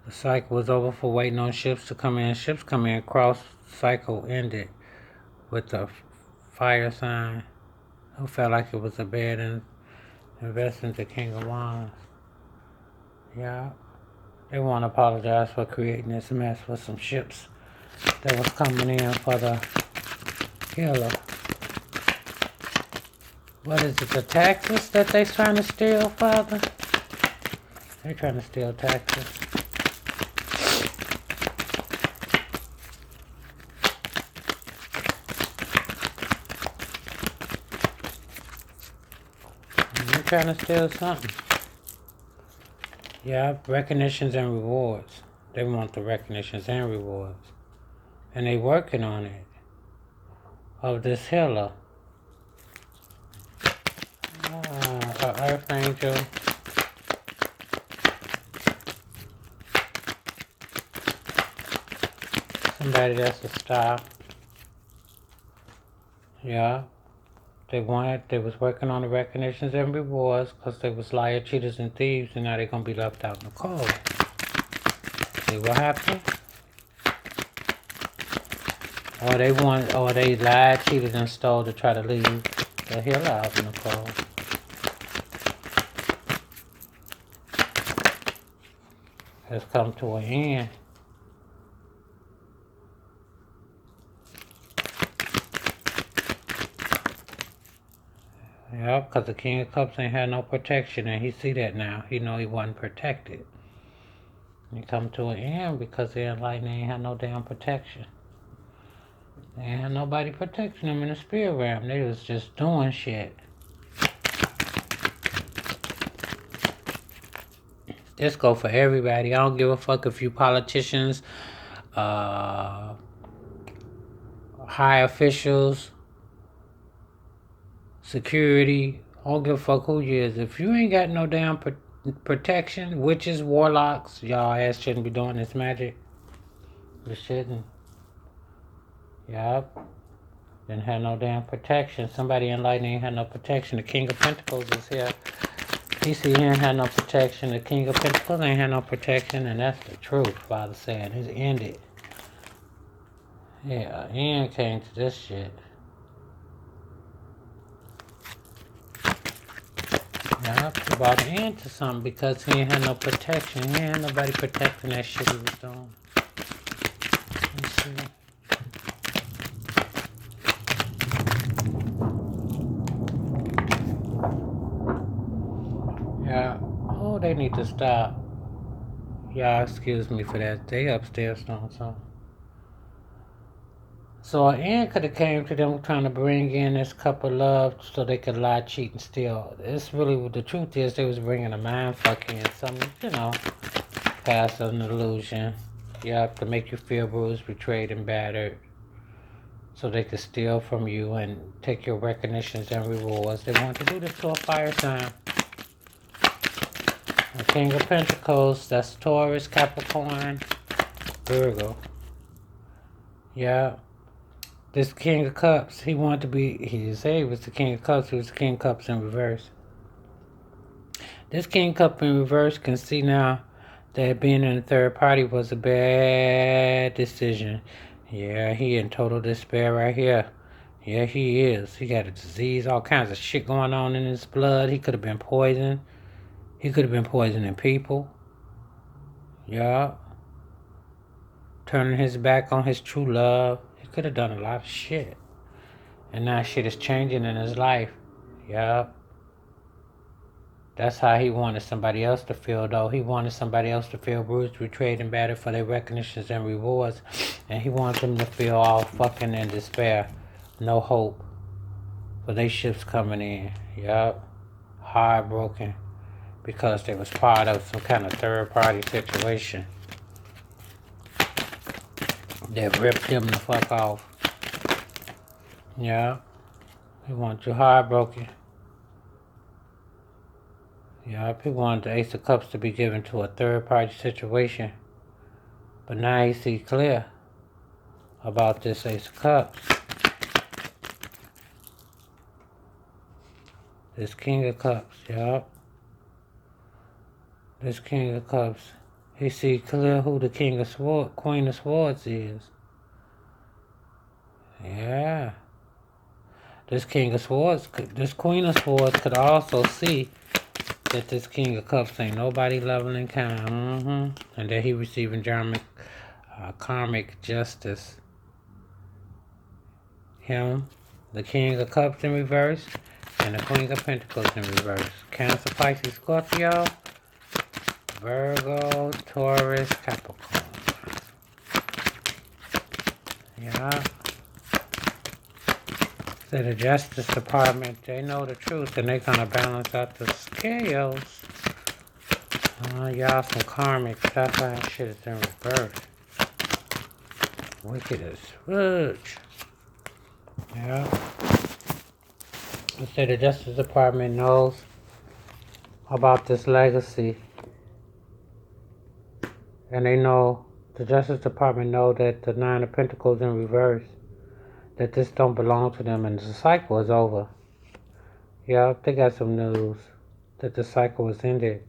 The cycle was over for waiting on ships to come in. Ships come in, cross cycle ended with the fire sign. Who felt like it was a bad investment, the King of Wands. Yeah. They want to apologize for creating this mess with some ships that was coming in for the healer. What is it, the taxes that they trying to steal, Father? They trying to steal taxes. They're trying to steal something. Yeah, recognitions and rewards. They want the recognitions and rewards. And they working on it. Of this healer. Earth Angel. Somebody that's a star. Yeah. They was working on the recognitions and rewards because they was liars, cheaters, and thieves, and now they're going to be left out in the cold. See what happened? Or they lied, cheated, and stole to try to leave the healer out in the cold. Has come to an end. Yeah, because the King of Cups ain't had no protection, and he see that now. He know he wasn't protected. It come to an end because the enlightened ain't had no damn protection. They ain't had nobody protecting them in the spirit realm. They was just doing shit. This go for everybody. I don't give a fuck if you politicians, high officials, security. I don't give a fuck who you is. If you ain't got no damn protection, witches, warlocks, y'all ass shouldn't be doing this magic. You shouldn't. Yup. Didn't have no damn protection. Somebody enlightened ain't had no protection. The King of Pentacles is here. He ain't had no protection. The King of Pentacles ain't had no protection, and that's the truth, Father saying. It's ended. Yeah, end came to this shit. Now, he brought an end to something because he ain't had no protection. He ain't had nobody protecting that shit he was doing. Let's see. Yeah. Oh, they need to stop. Y'all excuse me for that. They upstairs doing something. So an end could have came to them trying to bring in this couple of love so they could lie, cheat, and steal. It's really what the truth is. They was bringing a mind fucking and something, past an illusion. Yep, to make you feel bruised, betrayed, and battered. So they could steal from you and take your recognitions and rewards. They want to do this to a fire sign. The King of Pentacles, that's Taurus, Capricorn, Virgo. Yeah. This King of Cups, he wanted to be, he didn't say he was the King of Cups, he was the King of Cups in reverse. This King of Cups in reverse can see now that being in a third party was a bad decision. Yeah, he in total despair right here. Yeah, he is. He got a disease, all kinds of shit going on in his blood. He could have been poisoned. He could have been poisoning people. Yeah. Turning his back on his true love. He could have done a lot of shit. And now shit is changing in his life. Yup. That's how he wanted somebody else to feel, though. He wanted somebody else to feel bruised, betrayed, and battered for their recognitions and rewards. And he wanted them to feel all fucking in despair. No hope for their ships coming in. Yup. Heartbroken. Because they was part of some kind of third-party situation that ripped them the fuck off. Yeah. He wanted you heartbroken. Yeah, he wanted the Ace of Cups to be given to a third-party situation. But now he see clear about this Ace of Cups. This King of Cups, yup. This King of Cups. He see clear who the King of Swords, Queen of Swords is. Yeah. This King of Swords, this Queen of Swords could also see that this King of Cups ain't nobody loving and kind. And that he receiving karmic justice. Him, the King of Cups in reverse, and the Queen of Pentacles in reverse. Cancer, Pisces, Scorpio, Virgo, Taurus, Capricorn. Yeah. So the Justice Department, they know the truth and they're gonna balance out the scales. Y'all some karmic. That's why that shit is in reverse. Wicked as fudge. Yeah. So the Justice Department knows about this legacy. And they know, the Justice Department know that the Nine of Pentacles in reverse, that this don't belong to them and the cycle is over. Yeah, they got some news that the cycle is ended.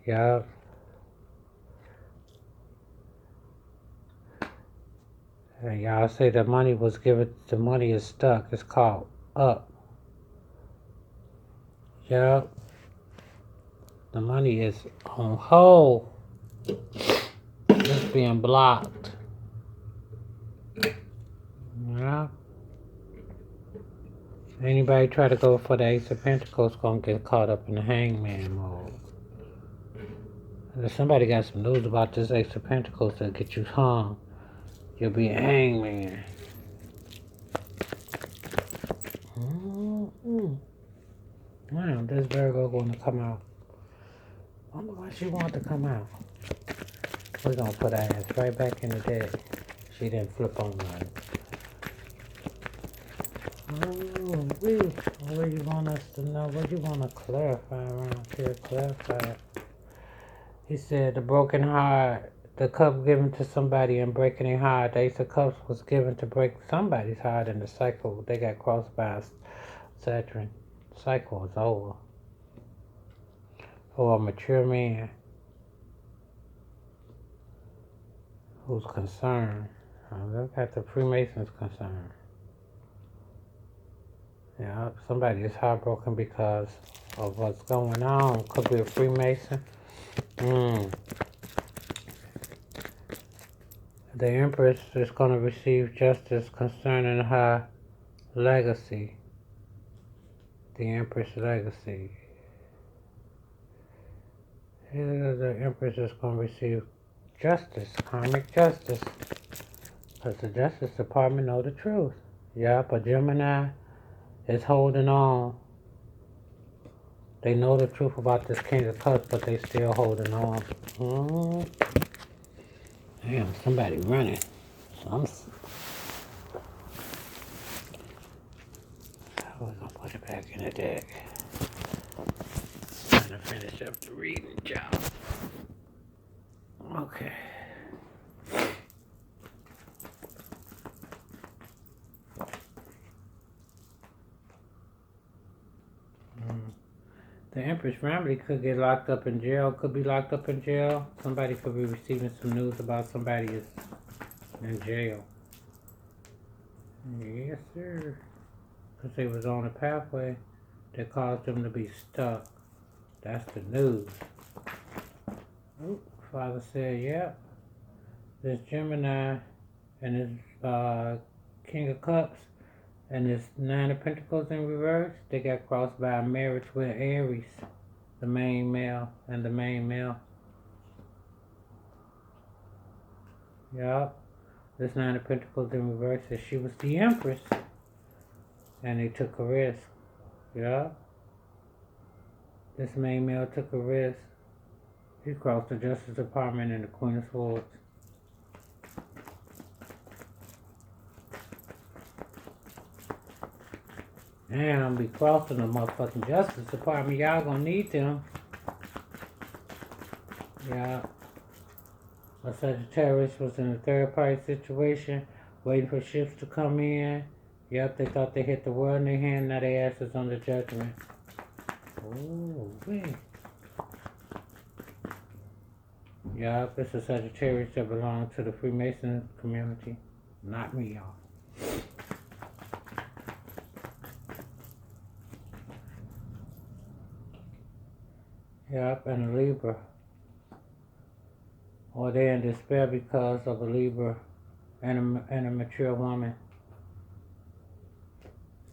Yeah. And y'all say the money was given, the money is stuck. It's called up. Yeah. The money is on hold. It's being blocked. Yeah. Anybody try to go for the Ace of Pentacles gonna get caught up in the hangman mode. If somebody got some news about this Ace of Pentacles that'll get you hung, you'll be a hangman. Wow, this Virgo gonna come out. I wonder why she want to come out. We're gonna put her ass right back in the deck. She didn't flip on nothing. What do you want us to know? What do you want to clarify around here? Clarify it. He said the broken heart, the cup given to somebody and breaking their heart. The Ace of Cups was given to break somebody's heart in the cycle. They got crossed by Saturn. Cycle is over. For a mature man who's concerned. Look at the Freemasons concerned. Yeah, somebody is heartbroken because of what's going on. Could be a Freemason. The Empress is going to receive justice concerning her legacy. The Empress legacy. The Empress is going to receive justice, karmic justice. Because the Justice Department know the truth. Yep, a Gemini is holding on. They know the truth about this King of Cups, but they still holding on. Damn, somebody running. We're gonna put it back in the deck. Trying to finish up the reading job. Okay. The Empress family could get locked up in jail, could be locked up in jail. Somebody could be receiving some news about somebody is in jail. Yes, sir. Because they was on a pathway that caused them to be stuck. That's the news. Ooh, Father said, yep. This Gemini and this King of Cups and this Nine of Pentacles in reverse, they got crossed by a marriage with Aries, the main male and the main male. Yup. This Nine of Pentacles in reverse says she was the Empress. And they took a risk. Yup. This main male took a risk. He crossed the Justice Department and the Queen of Swords. Damn, be crossing the motherfucking Justice Department. Y'all gonna need them. Yeah. A Sagittarius was in a third party situation, waiting for ships to come in. Yep, they thought they hit the world in their hand, now their ass is under judgment. Ooh, wait. Yep, it's a Sagittarius that belongs to the Freemason community. Not me, y'all. Yep, and a Libra. Or they're in despair because of a Libra and a mature woman.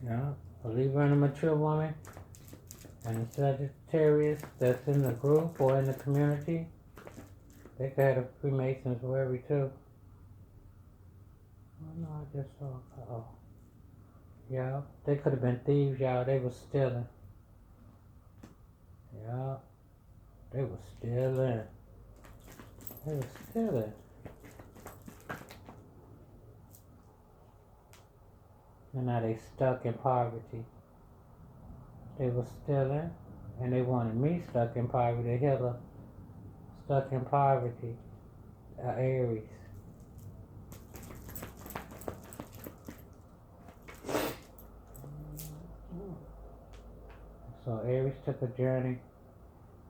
Yeah, a Libra and a mature woman. And a Sagittarius that's in the group or in the community. They could have Freemasons wherever too. Oh no, I just saw, yeah, they could have been thieves, y'all. They was stealing. Yeah, they was stealing. They was stealing. And now they stuck in poverty. They was stealing, and they wanted me stuck in poverty. Hitler stuck in poverty. Aries. So Aries took a journey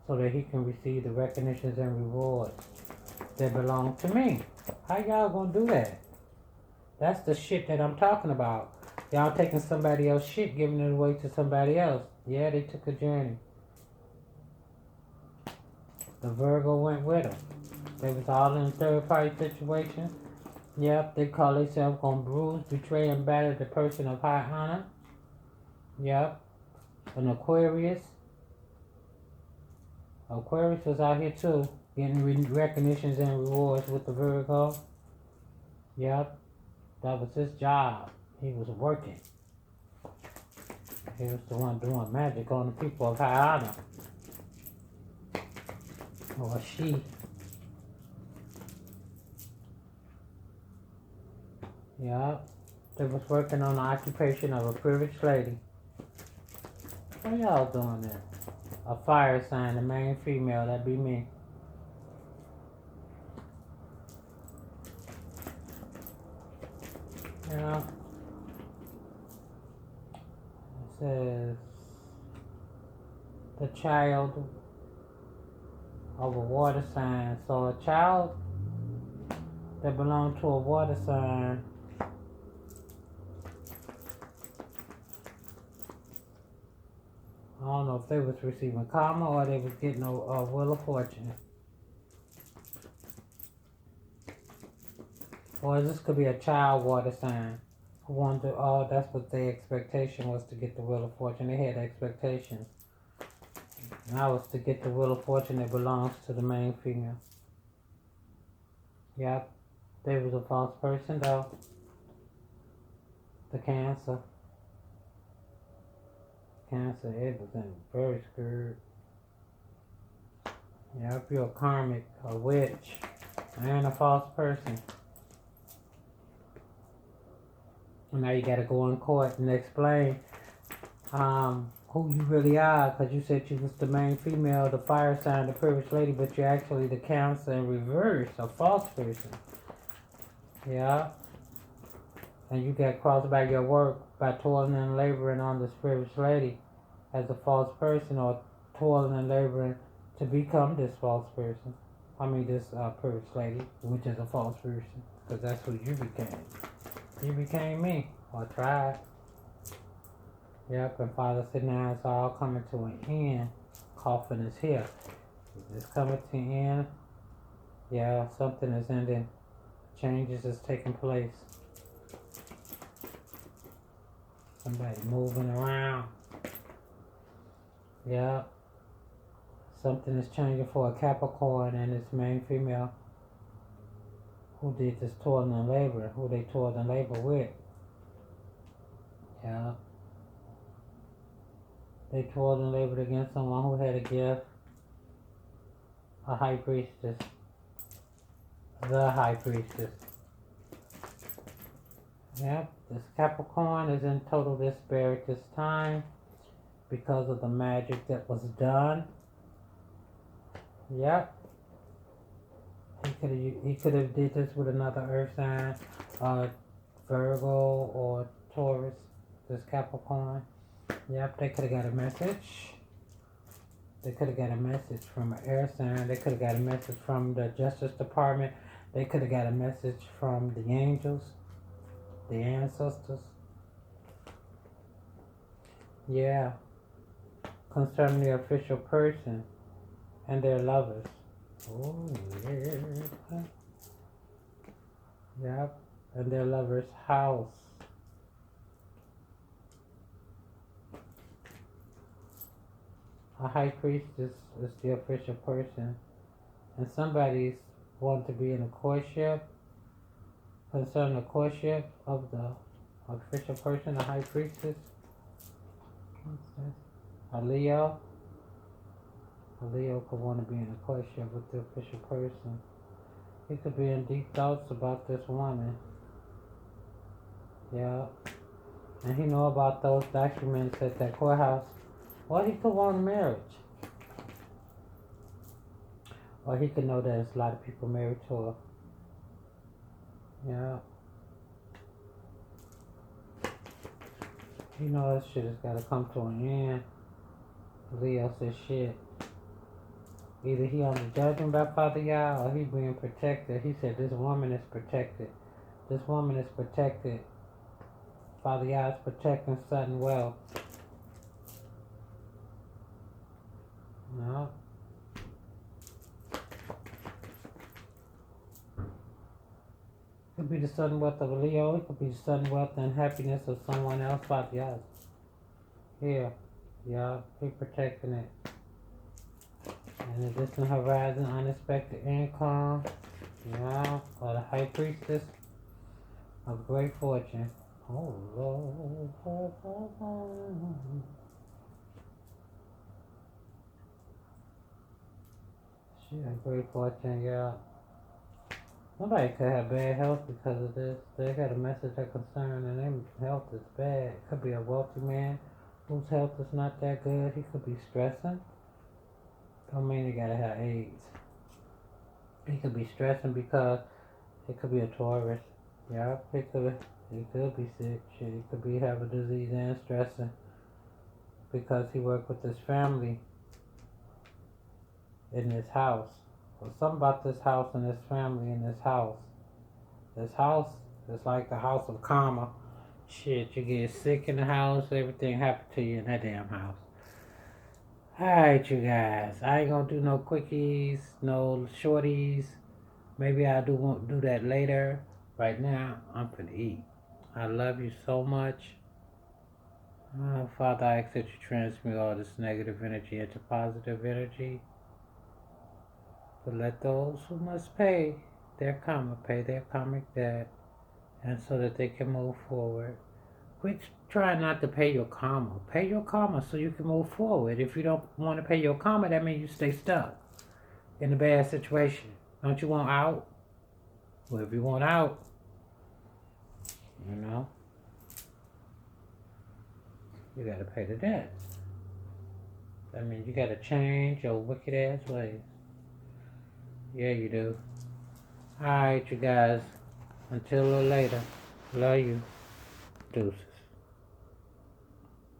so that he can receive the recognitions and rewards that belong to me. How y'all gonna do that? That's the shit that I'm talking about. Y'all taking somebody else's shit, giving it away to somebody else. Yeah, they took a journey. The Virgo went with them. They was all in a third party situation. Yep, they call themselves gonna bruise, betray, and batter the person of high honor. Yep. An Aquarius. Aquarius was out here too. getting recognitions and rewards with the Virgo. Yep, that was his job. He was working. He was the one doing magic on the people of high honor. Or she. Yep. They was working on the occupation of a privileged lady. What y'all doing there? A fire sign, the main female, that'd be me. Yeah. It says the child of a water sign. So a child that belonged to a water sign, I don't know if they was receiving karma or they was getting a wheel of fortune. Or this could be a child water sign who wanted to, oh, that's what their expectation was, to get the wheel of fortune. They had expectations. And I was to get the wheel of fortune that belongs to the main female. Yep. They was a false person though. The Cancer. Cancer, it was in very scared. Yep, you're a karmic, a witch, and a false person. And now you gotta go in court and explain who you really are, because you said you was the main female, the fire sign, the privileged lady, but you're actually the Cancer in reverse, a false person. Yeah. And you got crossed by your work by toiling and laboring on this privileged lady as a false person, or toiling and laboring to become this false person. I mean, this privileged lady, which is a false person, because that's who you became. You became me, or tried. Yep, and Father said now it's all coming to an end. Coffin is here. It's coming to an end. Yeah, something is ending. Changes is taking place. Somebody moving around. Yeah. Something is changing for a Capricorn and its main female who did this toiling and labor, who they toiled and labor with. Yeah. They toiled and labored against someone who had a gift. A high priestess. The high priestess. Yep. This Capricorn is in total despair at this time because of the magic that was done. Yep. He could have did this with another earth sign, Virgo or Taurus. This Capricorn. Yep, they could have got a message. They could have got a message from an air sign. They could have got a message from the Justice Department. They could have got a message from the angels, the ancestors. Yeah, concerning the official person and their lovers. Oh, yeah. Yep, and their lover's house. A high priestess is the official person, and somebody's want to be in a courtship, concerning the courtship of the official person, the high priestess. What's this? A Leo. A Leo could want to be in a courtship with the official person. He could be in deep thoughts about this woman. Yeah. And he know about those documents at that courthouse. Or he could want marriage. Or he could know that there's a lot of people married to her. Yeah. You know that shit has got to come to an end. Leo says shit. Either he on the judgment by Father Yah, or he being protected. He said this woman is protected. This woman is protected. Father Yah is protecting Sutton well. No. Could be the sudden wealth of a Leo. It could be the sudden wealth and happiness of someone else. Father Yah. Here. Yeah, he protecting it. In the distant horizon, unexpected income. Yeah, or the high priestess of great fortune. Oh Lord. She had great fortune, yeah. Somebody could have bad health because of this. They got a message of concern and their health is bad. It could be a wealthy man whose health is not that good. He could be stressing. Don't mean he gotta have AIDS. He could be stressing because it could be a Taurus. Yeah, he could be sick. Shit, he could be have a disease and stressing because he worked with his family in this house. Or something about this house and this family in this house. This house is like the house of karma. Shit, you get sick in the house, everything happen to you in that damn house. Alright, you guys. I ain't gonna do no quickies, no shorties. Maybe I won't do that later. Right now, I'm finna eat. I love you so much. Father, I ask that you transmute all this negative energy into positive energy. But let those who must pay their karma pay their karmic debt, and so that they can move forward. Quit trying not to pay your karma. Pay your karma so you can move forward. If you don't want to pay your karma, that means you stay stuck in a bad situation. Don't you want out? Well, if you want out, you know, you gotta pay the debt. That means you gotta change your wicked ass ways. Yeah, you do. Alright, you guys. Until later. Love you. Deuces.